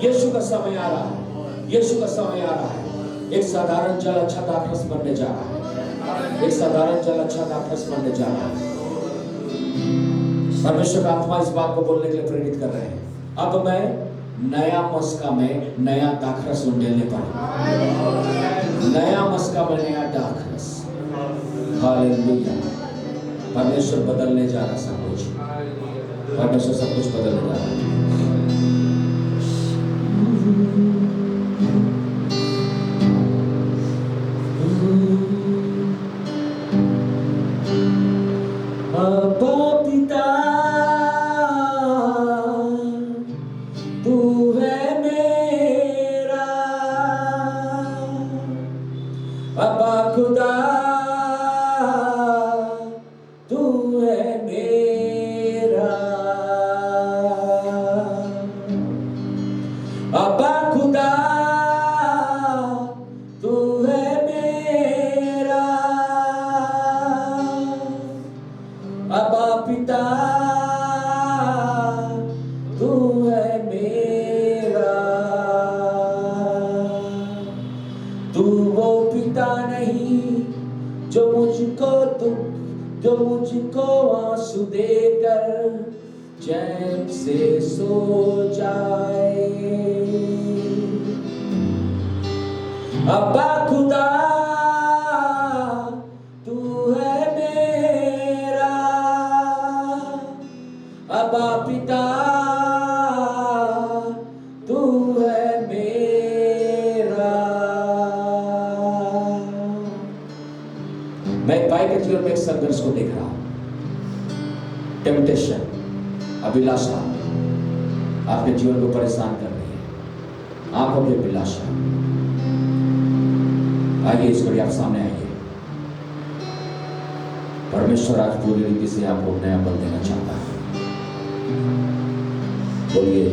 यीशु का समय आ रहा है। यीशु का समय आ रहा है। एक साधारण जल अच्छा दाखरस बनने जा रहा है। एक साधारण जल अच्छा दाखरस बनने जा रहा है। परमेश्वर का आत्मा इस बात को बोलने के लिए प्रेरित कर रहे हैं। अब मैं नया मस्का में नया दाखरस उंडेलने पर, नया मस्का में नया दाखरस। हालेलुया। परमेश्वर बदलने जा रहा सब कुछ। परमेश्वर सब कुछ बदल रहा है। अब्बा पिता तू है मेरा, अब्बा खुदा तू है मेरा, अब्बा खुदा तू है मेरा, अब्बा पिता तू है मेरा। तू वो पिता नहीं जो मुझको आंसू देकर चैन से सो जाए, अब्बा खुदा तू है मेरा, अब्बा पिता तू है मेरा। मैं भाई के जीवन में एक संघर्ष को देख रहा हूं, टेम्पटेशन, अभिलाषा आपके जीवन को परेशान कर रही है, आंखों की अभिलाषा। आइए इस घड़ी आप सामने आइए। परमेश्वर आज पूरी रीति से आपको नया बल देना चाहता है। बोलिए,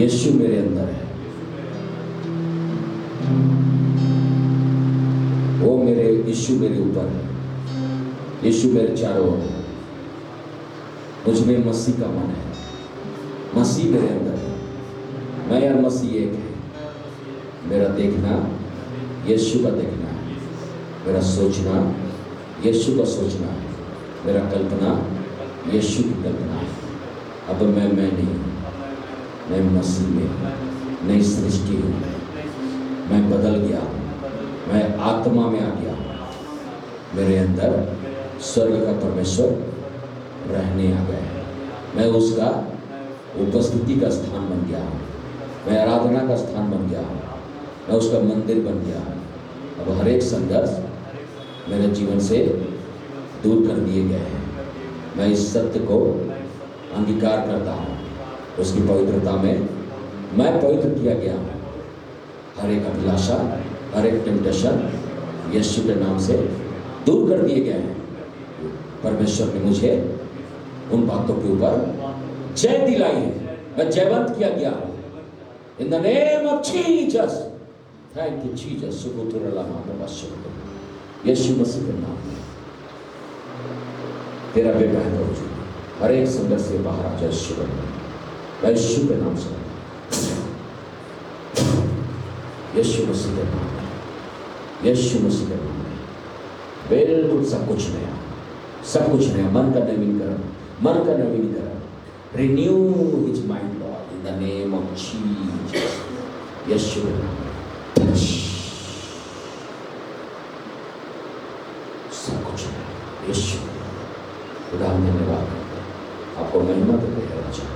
यीशु मेरे अंदर है, वो मेरे यीशु मेरे ऊपर है, यीशु मेरे चारों ओर है, मुझ में मसीह का मन है, मसीह मेरे अंदर है, मैं और मसीह एक है। मेरा देखना यीशु का देखना है, मेरा सोचना यीशु का सोचना है, मेरा कल्पना यीशु की कल्पना है। अब मैं नहीं हूँ, मैं मसीह में हूँ, नई सृष्टि हूँ, मैं बदल गया हूँ, मैं आत्मा में आ गया हूँ, मेरे अंदर स्वर्ग का परमेश्वर रहने आ गया है। मैं उसका उपस्थिति का स्थान बन गया हूँ, मैं आराधना का स्थान बन गया हूँ, मैं उसका मंदिर बन गया हूँ। अब हर एक संघर्ष मेरे जीवन से दूर कर दिए गए हैं। मैं इस सत्य को अंगीकार करता हूँ, उसकी पवित्रता में मैं पवित्र किया गया हूँ। हर एक अभिलाषा, हर एक टेम्पटेशन यीशु के नाम से दूर कर दिए गए हैं। परमेश्वर ने मुझे उन बातों के ऊपर जय दिलाई है, मैं जयवंत किया गया हूँ। In the name of Jesus, thank you Jesus. Yeshu Masih के नाम में तेरा बेटा है प्रभु, हर एक संघर्ष से बाहर आ जाए यीशु के नाम में। मैं यीशु के नाम से, यीशु मसीह के नाम में, यीशु मसीह के नाम में बिल्कुल सब कुछ नया, सब कुछ नया। मन का नवीनीकरण, मन का नवीनीकरण। Renew his mind Lord in the name of Jesus, Yeshu के नाम में। सब कुछ नया यीशु। खुदा हम धन्यवाद करते हैं, आपको महिमा देते हैं राजा,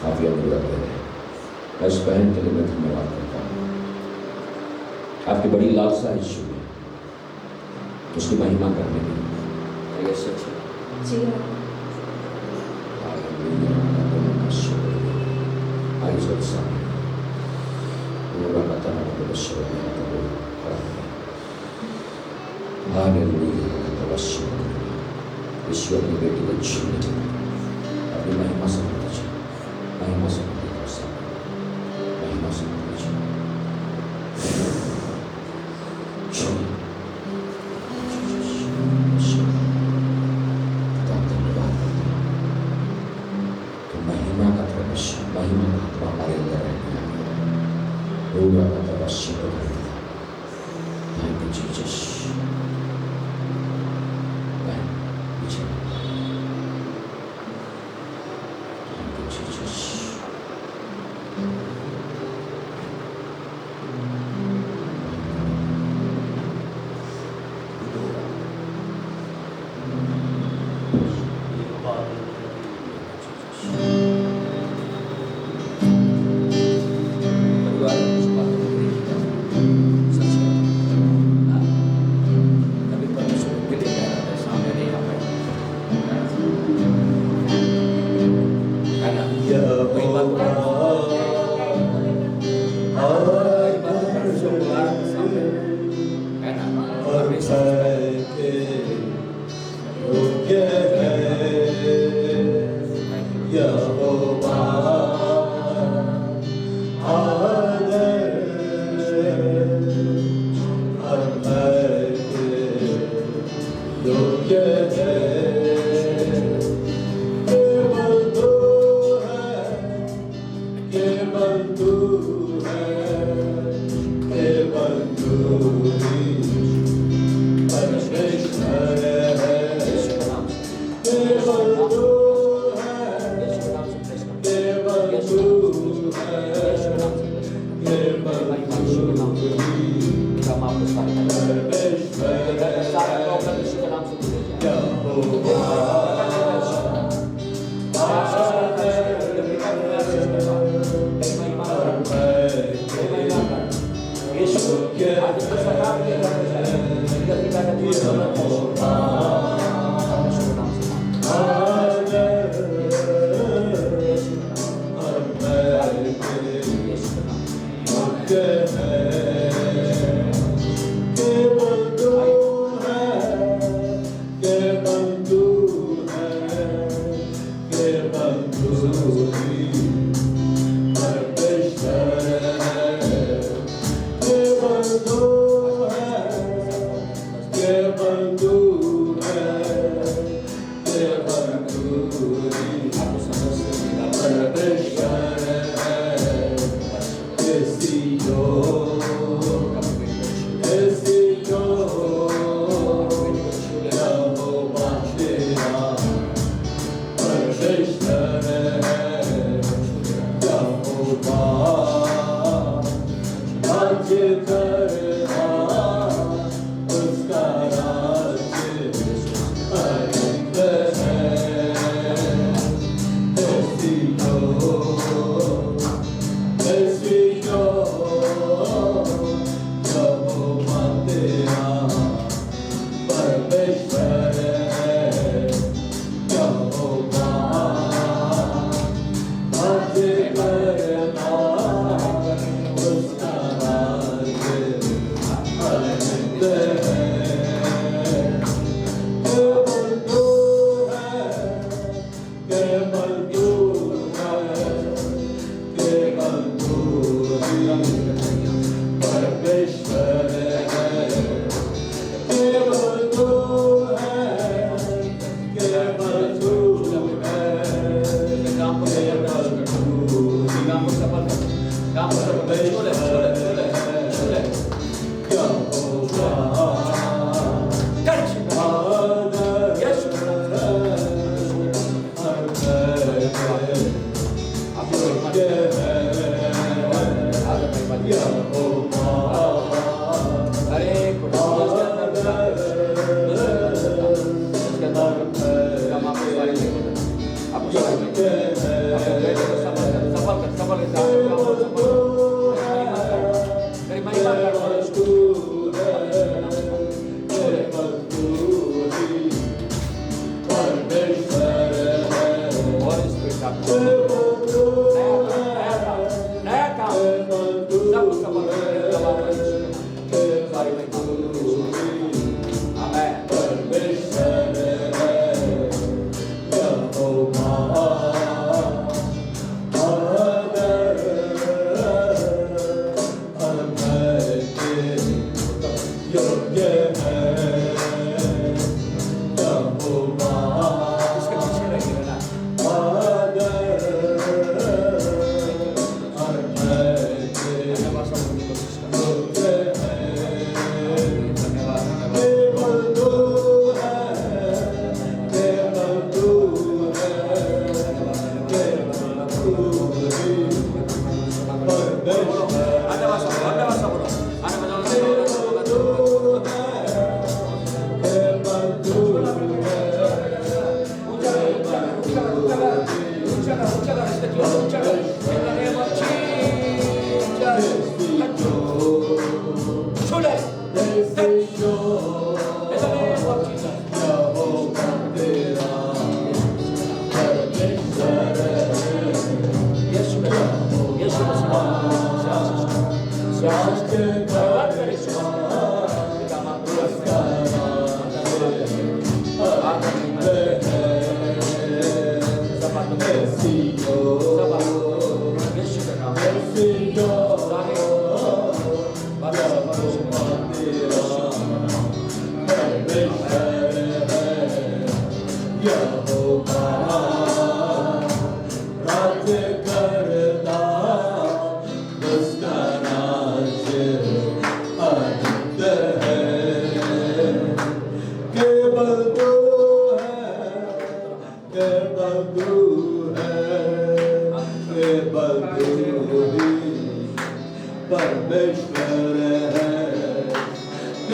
आप ये अनुग्रह दे रहे हैं। मैं इस बहन के लिए मैं धन्यवाद करता हूँ। आपकी बड़ी लालसा है यीशु में, उसकी महिमा करने की। ये सच है जी ईश्वर की बेटी को छीने अपनी महिमा से दीजिए, महिमा से दीजिए, महिमा से दीजिए। धन्यवाद करते हैं कि महिमा का प्रवेश, महिमा का आत्मा हमारे अंदर रहने लगा। होगा का तवश्य को करेगा। Thank you Jesus. परमेश्वर है, यीशु के नाम से, केवल तू है, यीशु के नाम से प्रेस करो, केवल यीशु तू है, यीशु के नाम से प्रेस करो, केवल यीशु के नाम से, हम आपको सारे परमेश्वर सारे प्रॉब्लम यीशु के नाम से दूर हो जाए।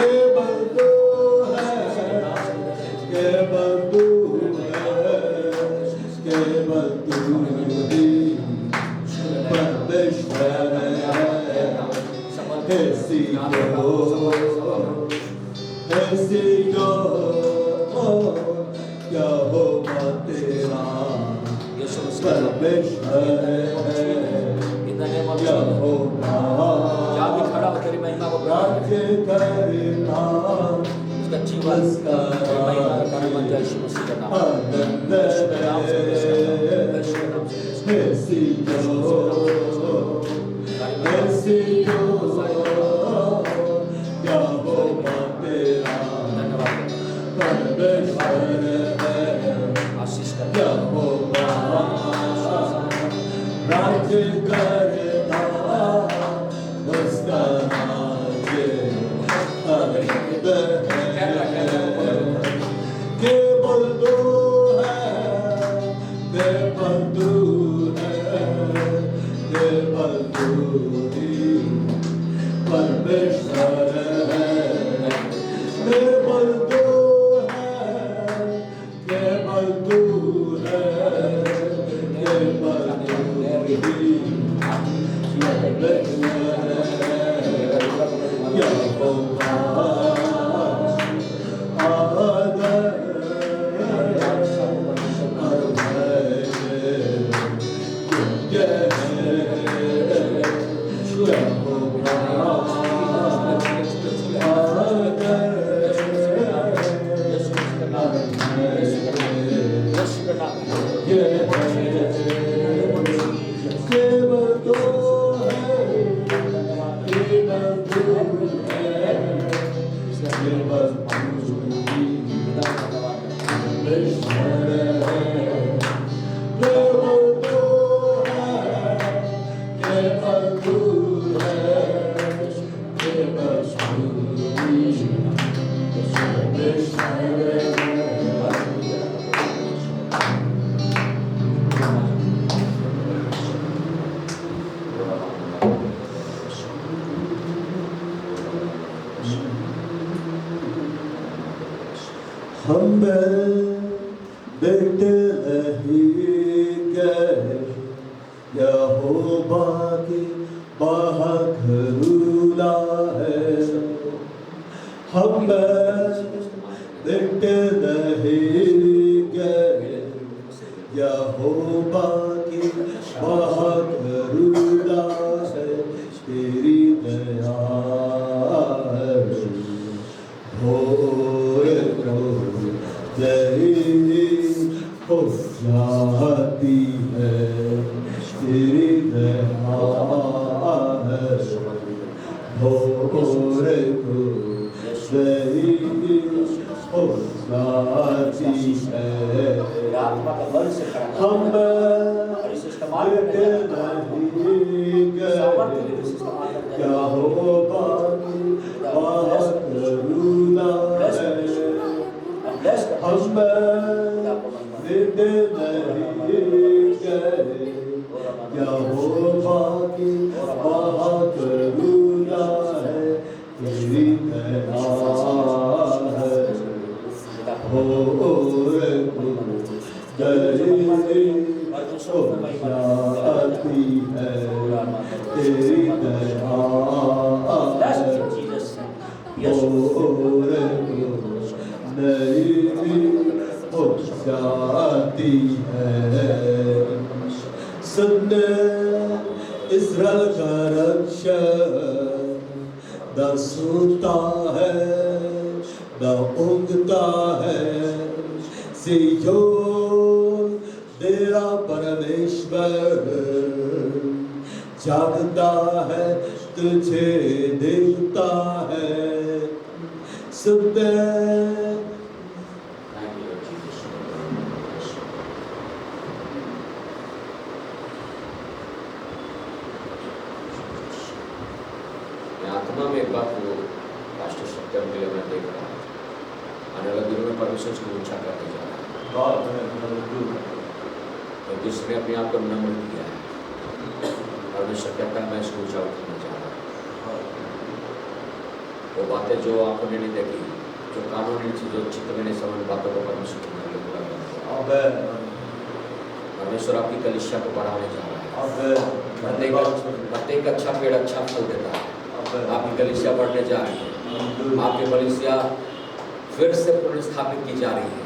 केवल तू है, केवल तू है, केवल तू ही परमेश्वर है। ऐसी जो क्या होगा तेरा परमेश्वर है, क्या होगा खड़ा हो तेरी महिमा को राज्य करना उसका जीवन तेरी महिमा का कारण बन जाए। यीशु मसीह का नाम आनंद ऐसी जो क्या होगा तेरा परमेश्वर है, आशीष कर क्या होगा राज्य करता उसका राज्य आनंद है। केवल तू है, केवल तू है, केवल तू ही परमेश्वर है। केवल तू है, केवल तू है, केवल तू ही परमेश्वर है। क्या होगा आदर हम बेटे नहीं गए यहोवा की बहादुरा है। हम बेटे नहीं गए यहोवा की बहादुरा है। तेरी दया भोर को दही हो जाती है। तेरी दया भोर को दही हो जाती है। हम बेटे नहीं गए क्या हो बाकी बहादुरा है। हम बेटे नहीं गए क्या हो बाकी बहादुरा है। तेरी दया भोर को दही हो जाती है। तेरी दया भोर को दही हो जाती है। सुन इस्राएल का रक्षक न सोता है न ऊँघता है। सियोन तेरा परमेश्वर जागता है तुझे देखता है। सुनते आत्मा में एक बात वो पास्टर सत्यम के लिए मैं देख रहा हूँ। आने वाले दिनों में परमेश्वर को ऊंचा करने जा रहा है। तो जिसने अपने आप को नम्र किया है परमेश्वर कहता है मैं इसको ऊंचा उठाने जा रहा हूँ। वो बातें जो आंखों ने नहीं देखी, जो कानों ने जो चित्त में नहीं समझ, बातों को परमेश्वर तुम्हारे लिए पूरा करेगा। परमेश्वर आपकी कलीसिया को बढ़ाने जा रहा है। प्रत्येक अच्छा पेड़ अच्छा फल देता है। आपकी कलीसिया बढ़ने जा रही है। आपकी कलीसिया फिर से पुनर्स्थापित की जा रही है।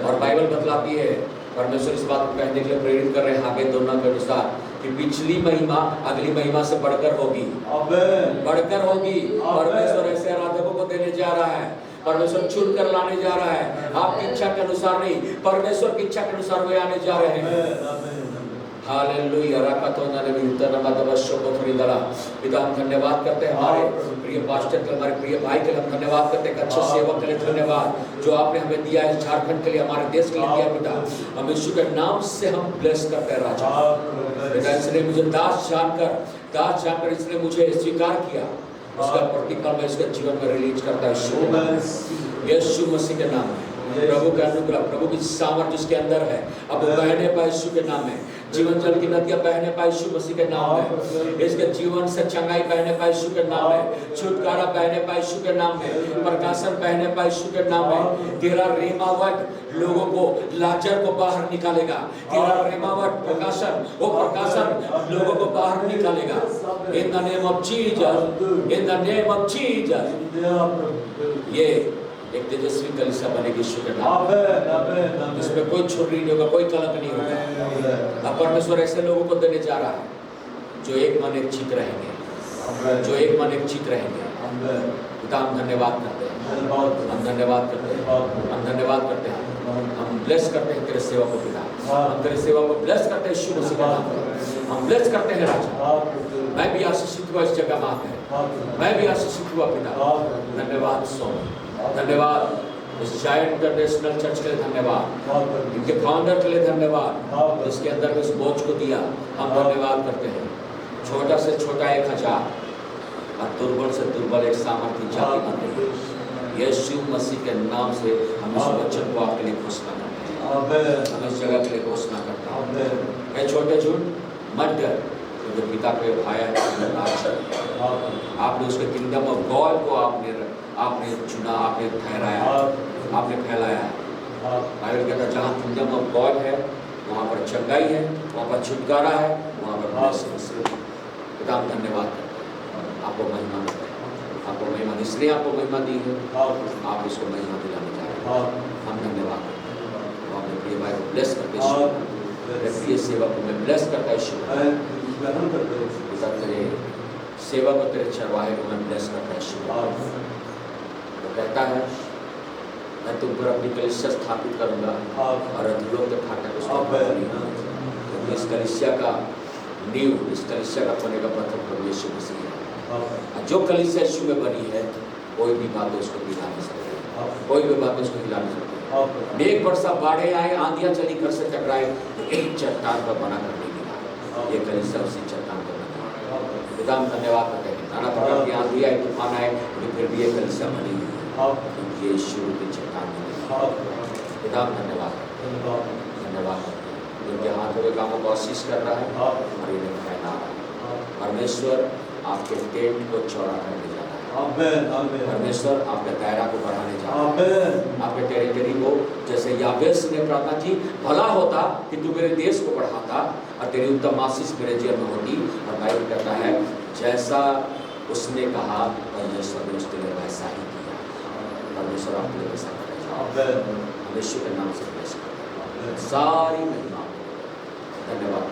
और बाइबल बतलाती है, परमेश्वर इस बात को कहने के लिए प्रेरित कर रहे हैं हागे 2 के अनुसार कि पिछली महिमा अगली महिमा से बढ़कर होगी, बढ़कर होगी। परमेश्वर ऐसे आराधकों को देने जा रहा है। परमेश्वर चुन कर लाने जा रहा है। आपकी इच्छा के अनुसार नहीं, परमेश्वर की इच्छा के अनुसार वे आने जा रहे हैं। हालेलुया। पिता हम धन्यवाद करते हैं हमारे प्रिय पास्टर के, हमारे प्रिय भाई के लिए हम धन्यवाद करते हैं। अच्छे सेवक के लिए धन्यवाद जो आपने हमें दिया है, झारखंड के लिए, हमारे देश के लिए दिया। पिता हम यीशु के नाम से हम ब्लेस करते हैं राजा। पिता इसने मुझे दास जानकर इसने मुझे स्वीकार किया, उसका प्रतिफल मैं इसके जीवन में रिलीज करता है यीशु मसीह के नाम में। प्रभु का अनुग्रह, प्रभु की सामर्थ जिसके अंदर है, अब बहने पाए यीशु के नाम में। जीवन जल की नदियां बहने पाए यीशु मसीह के नाम में। इसके जीवन से चंगाई बहने पाए यीशु के नाम में। छुटकारा बहने पाए यीशु के नाम में। प्रकाशन बहने पाए यीशु के नाम में। तेरा रेमावट लोगों को, लाजर को बाहर निकालेगा। तेरा रेमावट प्रकाशन, वो प्रकाशन लोगों को बाहर निकालेगा। इन the name of Jesus, in the name of Jesus. ये एक तेजस्वी कलीसिया बनेगी यीशु के नाम में, जिसमें कोई छुरी नहीं होगा, कोई कलंक नहीं होगा। अब परमेश्वर ऐसे लोगों को देने जा रहा है जो एक मन एक चित रहेंगे, जो एक मन एक चित रहेंगे। पिता हम धन्यवाद करते हैं, हम धन्यवाद करते हैं, हम धन्यवाद करते हैं। हम ब्लेस करते हैं तेरे सेवा को पिता, हम तेरे सेवा को ब्लेस करते हैं यीशु मसीह के नाम में। हम ब्लेस करते हैं राजा। मैं भी आशीषित हुआ इस जगह में आकर, मैं भी आशीषित हुआ पिता। धन्यवाद स्वामी, धन्यवाद इस जायंट इंटरनेशनल चर्च के लिए धन्यवाद, इनके फाउंडर के लिए धन्यवाद, इसके अंदर इस बोझ को दिया। हम धन्यवाद करते हैं। छोटा से छोटा 1000 और दुर्बल से दुर्बल एक सामर्थ्य जाति बन गई। यीशु मसीह के नाम से हम इस वचन को आपके लिए घोषणा करते हैं, हम इस जगह के लिए घोषणा करते हैं। छोटे झूठ मत डर, जो पिता को भाया आपने उसके किंगडम ऑफ गॉड को आपने चुना, आपने ठहराया, आपने फैलाया। बाइबल कहता है जहाँ किंगडम ऑफ गॉड है वहाँ पर चंगाई है, वहाँ पर छुटकारा है, वहाँ पर ब्लेसिंग। पिता हम धन्यवाद करते हैं, आपको महिमा देते हैं, आपको महिमा, इसलिए आपको महिमा दी है, आप इसको महिमा दिलाने जा रहे हैं। हम धन्यवाद करते हैं। वो अपने प्रिय भाई को ब्लेस करते हैं, प्रिय सेवक को मैं ब्लेस करता है। तेरे सेवा को, तेरे चरवाहे को मैं ब्लेस करता है। वो कहता है मैं तुम पर अपनी कलीसिया स्थापित करूंगा और अधूरों के फाटक उसको क्योंकि इस कलीसिया का नींव, इस कलीसिया का बनेगा प्रथम प्रभु यीशु मसीह है। जो कलीसिया यीशु में बनी है, कोई भी बात उसको हिला नहीं सकती, कोई भी बात उसको हिला नहीं सकती। एक वर्षा बाढ़े आए, आंधियां चली, घर से टकराए, तो एक चट्टान पर बना कर नहीं गिरा। ये कलीसिया उसी चट्टान पर बना। पिता हम धन्यवाद करते हैं, नाना प्रकार की आंधी आए, तूफान आए, लेकिन फिर भी ये कलीसिया बनी हुई है, ये शुरू की चट्टान बनी। पिता हम धन्यवाद करते हैं, जिनके हाथों के कामों को आशीष कर रहा है और इन्हें फैला रहा है। परमेश्वर आपके टेंट को चौड़ा करने जा रहा है। परमेश्वर आपके दायरा को बढ़ाने जा रहा है। आपके टेरिटरी को, जैसे याबेस ने प्रार्थना की, भला होता कि तू मेरे देश को बढ़ाता और तेरी उत्तम आशीष मेरे जीवन में होती। और बाइबल कहता है जैसा उसने कहा परमेश्वर ने उसके लिए वैसा ही किया। परमेश्वर आपके लिए वैसा करेगा। हम यीशु के नाम से ब्लेस करते हैं। सारी महिमा धन्यवाद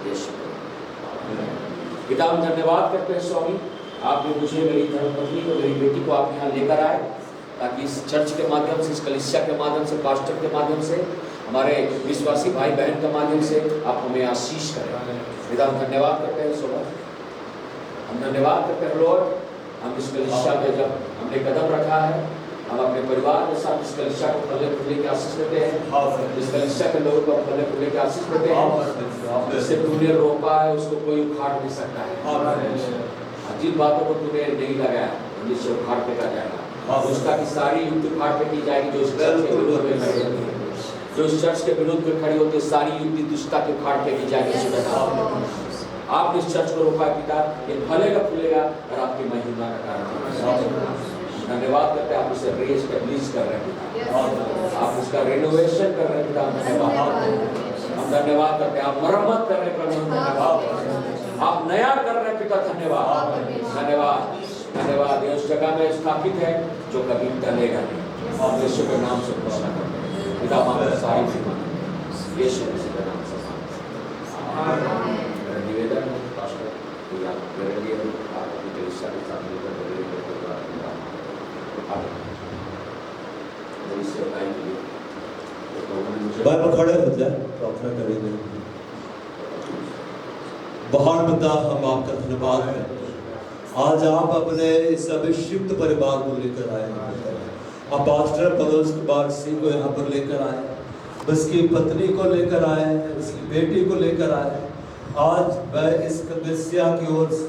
यीशु। पिता हम धन्यवाद करते हैं स्वामी, आपने मुझे, मेरी धर्मपत्नी को, मेरी बेटी को आप यहाँ लेकर आए ताकि इस चर्च के माध्यम से, इस कलीसिया के माध्यम से, पास्टर के माध्यम से, हमारे विश्वासी भाई बहन के माध्यम से आप हमें आशीष करें। पिता हम धन्यवाद करते हैं सुबह, हम धन्यवाद करते हैं लॉर्ड। हम इस कलीसिया में जब हमने कदम रखा है, हम अपने परिवार के साथ इस कलीसिया को फले फूले की आशीष देते हैं। इस कलीसिया के लोगों को फले फूले की आशीष देते हैं। जिससे तूने रोपा है उसको कोई उखाड़ नहीं सकता है। जिन बातों को तूने नहीं लगाया उनसे उखाड़ फेंका जाएगा। उसका की सारी युक्ति उखाड़ फेंकी जाएगी जो इस चर्च के विरोध में खड़ी होती है, जो इस चर्च के विरोध में खड़ी होती है, सारी युक्ति दुष्टता की उखाड़ फेंकी जाएगी। आप इस चर्च को रोका पिता, ये फलेगा फूलेगा और आपकी महिमा का कारण धन्यवाद करते हैं, आप उसे रीएस्टेब्लिश कर रहे हैं पिता, आप उसका रिनोवेशन कर रहे हैं पिता, धन्यवाद। हम धन्यवाद करते हैं, आप मरम्मत कर रहे हैं प्रभु, धन्यवाद। आप नया कर रहे हैं पिता, धन्यवाद धन्यवाद धन्यवाद। ये उस जगह में स्थापित है जो कभी टलेगा नहीं, और यीशु के नाम से घोषणा करते हैं पिता, हमारे सारी महिमा यीशु मसीह के नाम से। मेरा निवेदन है पास्टर कि आप मेरे लिए आपकी कलीसिया के साथ मिलकर बाइबल खड़े हो जाए, प्रार्थना करेंगे। महान पिता, हम आपका धन्यवाद है, आज आप अपने इस अभिषिक्त परिवार को लेकर आए हैं। आप पास्टर मनोज कुमार सिंह को यहाँ पर लेकर आए, उसकी पत्नी को लेकर आए, उसकी बेटी को लेकर आए। आज मैं इस कलीसिया की ओर से,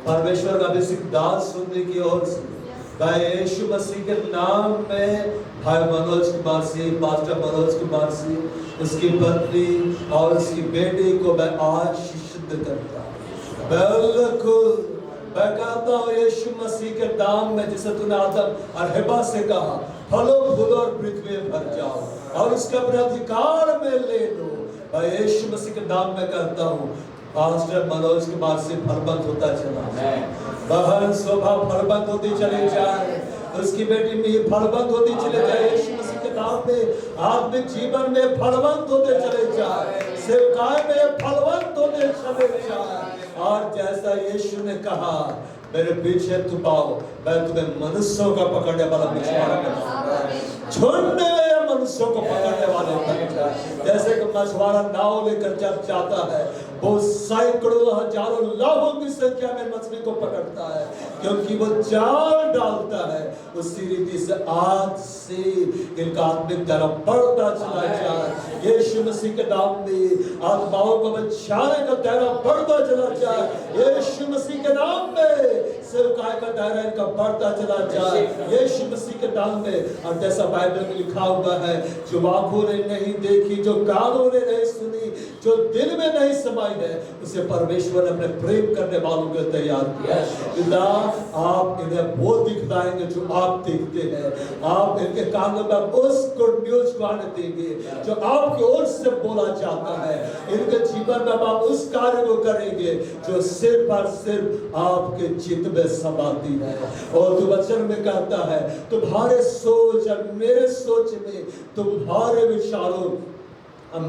परमेश्वर का अभिषेक दान सुनने की ओर से, मैं यीशु मसीह के नाम में भाई मनोज कुमार सिंह, पास्टर मनोज कुमार सिंह, उसकी पत्नी और उसकी बेटी को मैं आशीषित करता हूँ। बिल्कुल मैं कहता हूँ यीशु मसीह के नाम में, जैसे तूने आदम और हवा से कहा, फलो फूलो और पृथ्वी में भर जाओ और उसके अपने अधिकार में ले लो। मैं यीशु मसीह के नाम में कहता हूँ, पास्टर मनोज कुमार सिंह फलवंत होता चला, बहन शोभा फलवंत होती चली जाए, उसकी बेटी में फलवंत होती चले जाए, यीशु मसीह के नाम में आत्मिक जीवन में फलवंत होते चले जाए, सेवकाई में फलवंत होते चले जाए। और जैसा यीशु ने कहा, मेरे पीछे तुम आओ, मैं तुम्हें मनुष्यों का पकड़ने वाला मछुआरा बनाऊंगा। झुंड में मनुष्यों को पकड़ने वाले बन जाए। जैसे कि मछुआरा नाव लेकर जब जाता है, वो सैकड़ों हजारों लाखों की संख्या में मछली को पकड़ता है, क्योंकि वो जाल डालता है। उसी रीति से आज से इनका आत्मिक धर्म बढ़ता चला जाए। यीशु मसीह के नाम में आत्माओं को बचाने का दायरा बढ़ता चला जाए। यीशु मसीह के नाम में सेवकाई का दायरा इनका बढ़ता चला जाए, यीशु मसीह के नाम में। और जैसा बाइबल में लिखा हुआ है, जो आंखों ने नहीं देखी, जो कानों ने नहीं सुनी, जो दिल में नहीं समाई है, उसे परमेश्वर ने अपने प्रेम करने वालों को तैयार किया। पिता, आप इन्हें वो दिखलाएंगे जो आप देखते हैं। आप इनके कानों में उस गुड न्यूज को आने देंगे जो आपकी ओर से बोला जाता है। इनके जीवन में आप उस कार्य को करेंगे जो सिर्फ और सिर्फ आपके चित्त में समाती है। और तो वचन में कहता है, तुम्हारे सोच और मेरे सोच में, तुम्हारे विचारों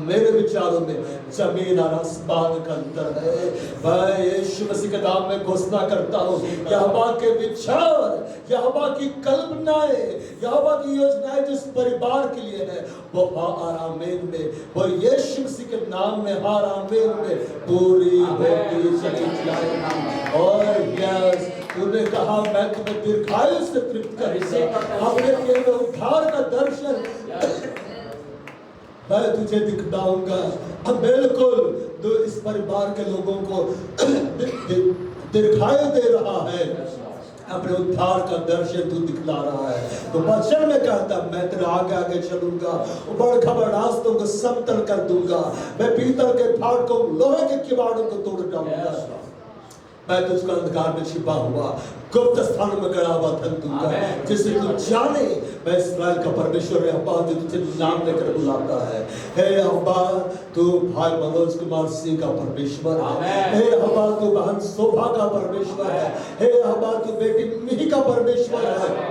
मेरे विचारों में जमीन और आसमान का अंतर है। मैं यीशु मसीह के नाम में घोषणा करता हूँ, यहोवा के विचार, यहोवा की कल्पनाएं, यहोवा की योजनाएं जिस परिवार के लिए है, वो आरामेन में, वो यीशु मसीह के नाम में आरामेन में पूरी होती चली जाएगी। और यस, तूने कहा मैं तुम्हें दीर्घायु से तृप्त करूंगा, अपने केवल उद्धार का दर्शन मैं तुझे दिखलाऊंगा। अब बिल्कुल तो इस परिवार के लोगों को दीर्घायु दे रहा है, अपने उद्धार का दर्शन तू दिखला रहा है। तो वचन में कहता, मैं तेरे आगे आगे चलूंगा, उबड़ खबड़ रास्तों को समतल कर दूंगा, मैं पीतल के फाटकों, लोहे के किवाड़ों को तोड़ डालूंगा। मैं तुझको अंधकार में छिपा हुआ गुप्त स्थानों में गड़ा हुआ धन दूंगा, जिससे तू जाने मैं इस्राएल का परमेश्वर यहोवा जो तुझे नाम लेकर बुलाता है। हे यहोवा, तू भाई मनोज कुमार सिंह का परमेश्वर है। हे यहोवा, तू बहन शोभा का परमेश्वर है। हे यहोवा, तू बेटी मिही का परमेश्वर है।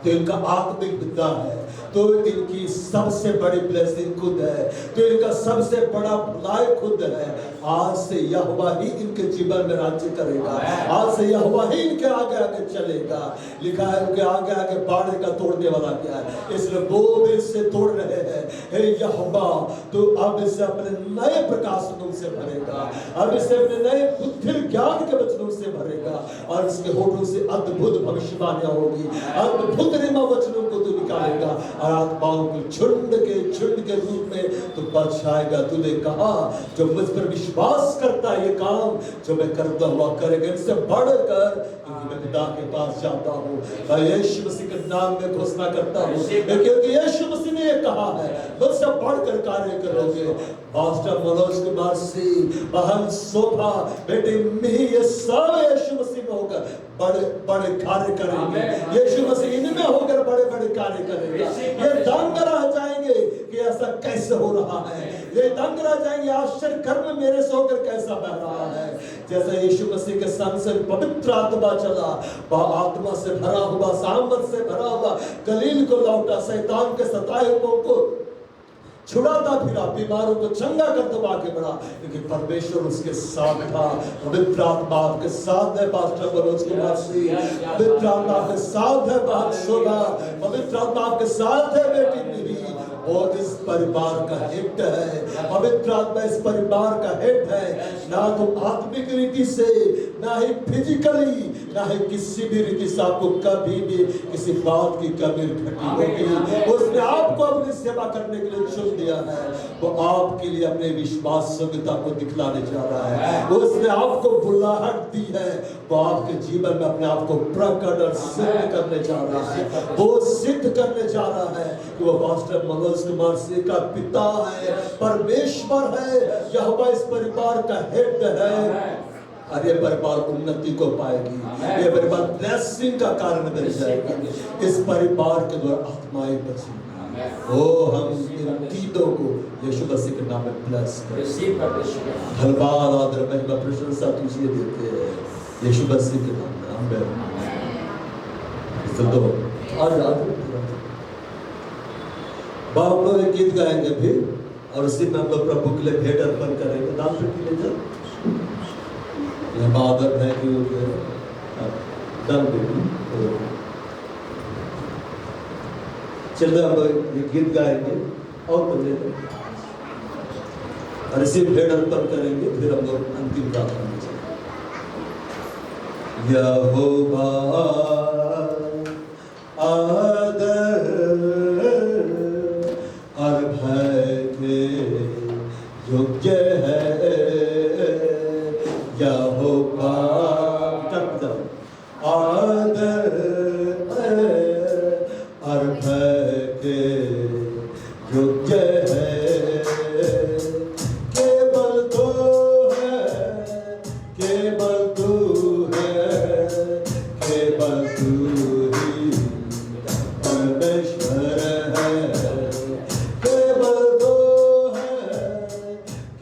तो इनका आत्मिक पिता है, तो इनकी सबसे बड़ी ब्लेसिंग खुद है, तो इनका सबसे बड़ा भलाई खुद है। आज से यहोवा ही इनके जीवन में राज्य करेगा, आज से यहोवा ही इनके आगे आगे चलेगा। लिखा है, उनके आगे आगे बाढ़ का तोड़ने वाला क्या है, इसलिए वो भी इससे तोड़ रहे हैं। हे यहोवा, तो अब इसे अपने नए प्रकाशनों से भरेगा, अब इसे अपने नए बुद्धि ज्ञान के वचनों से भरेगा, और इसके होठों से अद्भुत भविष्यवाणियां होगी, अद्भुत रिमा वचनों को तू निकालेगा, और आत्माओं को झुंड के रूप में तू बचाएगा। तूने कहा, जो मुझ पर विश्वास करता है, ये काम जो मैं करता हुआ करेगा, इससे बढ़कर, क्योंकि मैं पिता के पास जाता हूँ। मैं यीशु मसीह के नाम में घोषणा करता हूँ, क्योंकि यीशु मसीह ने ये कहा है, मुझसे बढ़कर कार्य करोगे। पास्टर मनोज कुमार सिंह, बहन शोभा, बेटे मिही, ये सब यीशु मसीह में होकर बड़े बड़े कार्य करेंगे। आमेन। यीशु मसीह इनमें होकर बड़े बड़े कार्य करेगा। Receive ये it. दंग रह जाएंगे कि ऐसा कैसे हो रहा है। ये दंग रह जाएंगे आश्चर्य कर्म मेरे से होकर कैसा बह रहा है। जैसे यीशु मसीह के संग से पवित्र आत्मा चला, वह आत्मा से भरा हुआ, सामर्थ से भरा हुआ गलील को लौटा, शैतान के सताए हुओं को छुड़ाता फिरा, बीमारों को चंगा कर दबा के बढ़ा, क्योंकि परमेश्वर उसके साथ था। पवित्र आत्मा आपके साथ है पास्टर मनोज कुमार सिंह, पवित्र आत्मा आपके साथ है बहन शोभा, पवित्र आत्मा आपके साथ है बेटी निधि। और इस परिवार का हेड है, पवित्र आत्मा इस परिवार का हेड है। ना तो आत्मिक रीति से, ना ही फिजिकली, ना ही किसी भी रीति से आपको कभी भी किसी बात की कमी घटी होगी। उसने आपको अपनी सेवा करने के लिए चुन दिया है। वो आपके लिए अपने विश्वास योग्यता को दिखलाने जा रहा है। उसने आपको बुलाहट दी है, वो आपके जीवन में अपने आप को प्रकट और सिद्ध करने जा रहा है। वो सिद्ध करने जा रहा है कि वो पास्टर मनोज कुमार सिंह का पिता है, परमेश्वर है, यहोवा इस परिवार का हेड है। और ये परिवार उन्नति को पाएगी, ये परिवार ब्लेसिंग का कारण बन जाएगी। इस परिवार के द्वारा आत्माएं बचेंगी। ओ हम इन तीनों को यीशु मसीह के नाम में ब्लेस करें। धन्यवाद आदर महिमा प्रशंसा तुझे देते हैं यीशु मसीह के नाम में, आमीन। तो आज हम लोग एक गीत गाएंगे फिर, और उसी में हम लोग प्रभु के लिए भेंट अर्पण करेंगे। दाम पेटी ले जाओ, यह आदत है कि दाम पेटी चलिए हम लोग ये गीत गाएंगे और बजेंगे, और इसी भेंट अर्पण करेंगे, फिर हम लोग अंतिम प्रार्थना में चलेंगे। यहोवा आदर और भय के योग्य है, यहोवा आदर और भय के योग्य है। केवल तो है, केवल तू है, केवल तू ही परमेश्वर है। केवल तो है,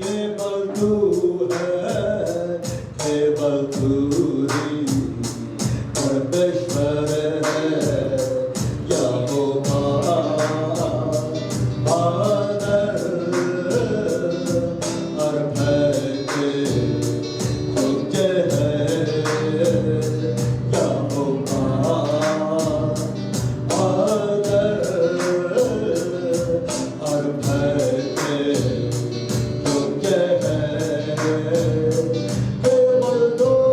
केवल तू है, केवल तू ही परमेश्वर है। यहोवा आदर और भय के योग्य है। यहोवा आदर और भय के योग्य है। केवल तो है, केवल तू है, केवल तू ही परमेश्वर है। केवल तो है,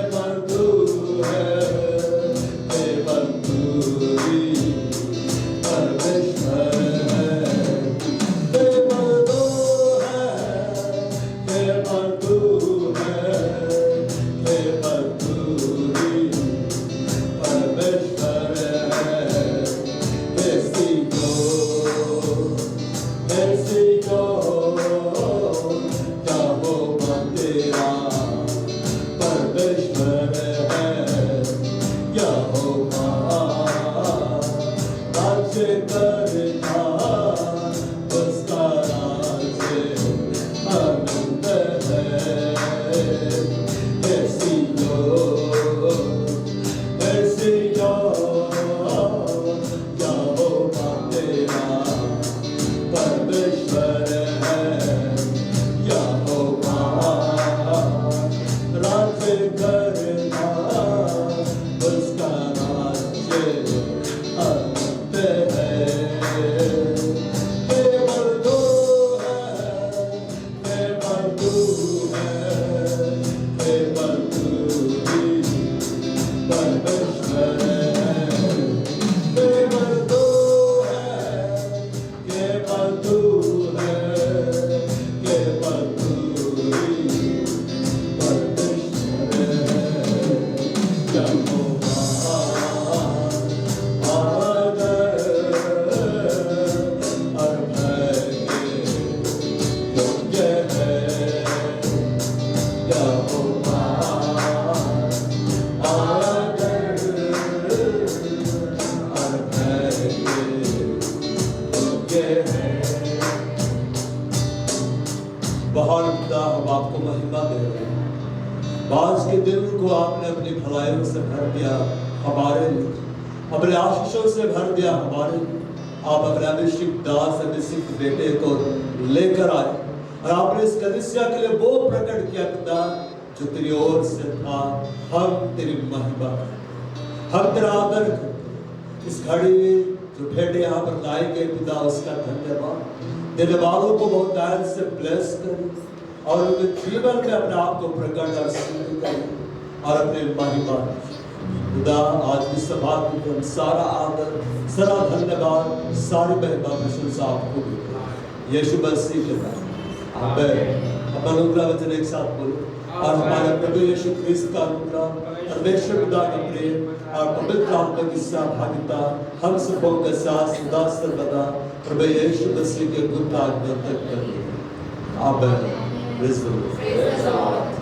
केवल तू है, केवल तू ही परमेश्वर है। ऐसी जो यहोवा तेरा परमेश्वर है। यहोवा राज्य करता, उसका राज्य अनंत है। ऐसी जो यहोवा तेरा परमेश्वर है। यहोवा राज्य करता, उसका राज्य अनंत है। प्रभु आपने अपनी भलाइयों से भर दिया हमारे लिए, अपने आशीषों से भर दिया हमारे लिए। आप अपने अभिषिक्त दास, अभिषिक्त बेटे को लेकर आए और आपने इस कलीसिया के लिए वो प्रकट किया पिता जो तेरी ओर से था। हम तेरी महिमा करें, हम तेरा आदर करें। इस घड़ी में जो भेंटे यहाँ पर लाई गए पिता, उसका धन्यवाद। देने वालों को बहुत दान से ब्लेस करें और उनके जीवन में अपने आप को प्रकट और सिद्ध करें और अपने महिमा खुदा। आज की सभा में सारा आदर, सारा धन्यवाद, सारी महिमा प्रशंसा आपको भी यीशु मसीह के नाम। आमीन। अब अनुग्रह वचन एक साथ बोलो। और हमारे प्रभु यीशु ख्रिस्त का अनुग्रह, परमेश्वर पिता का प्रेम और पवित्र आत्मा की सहभागिता हम सबों के साथ सदा सर्वदा प्रभु यीशु मसीह के गुप्त आज्ञा तक करें। आमीन। Praise the Lord.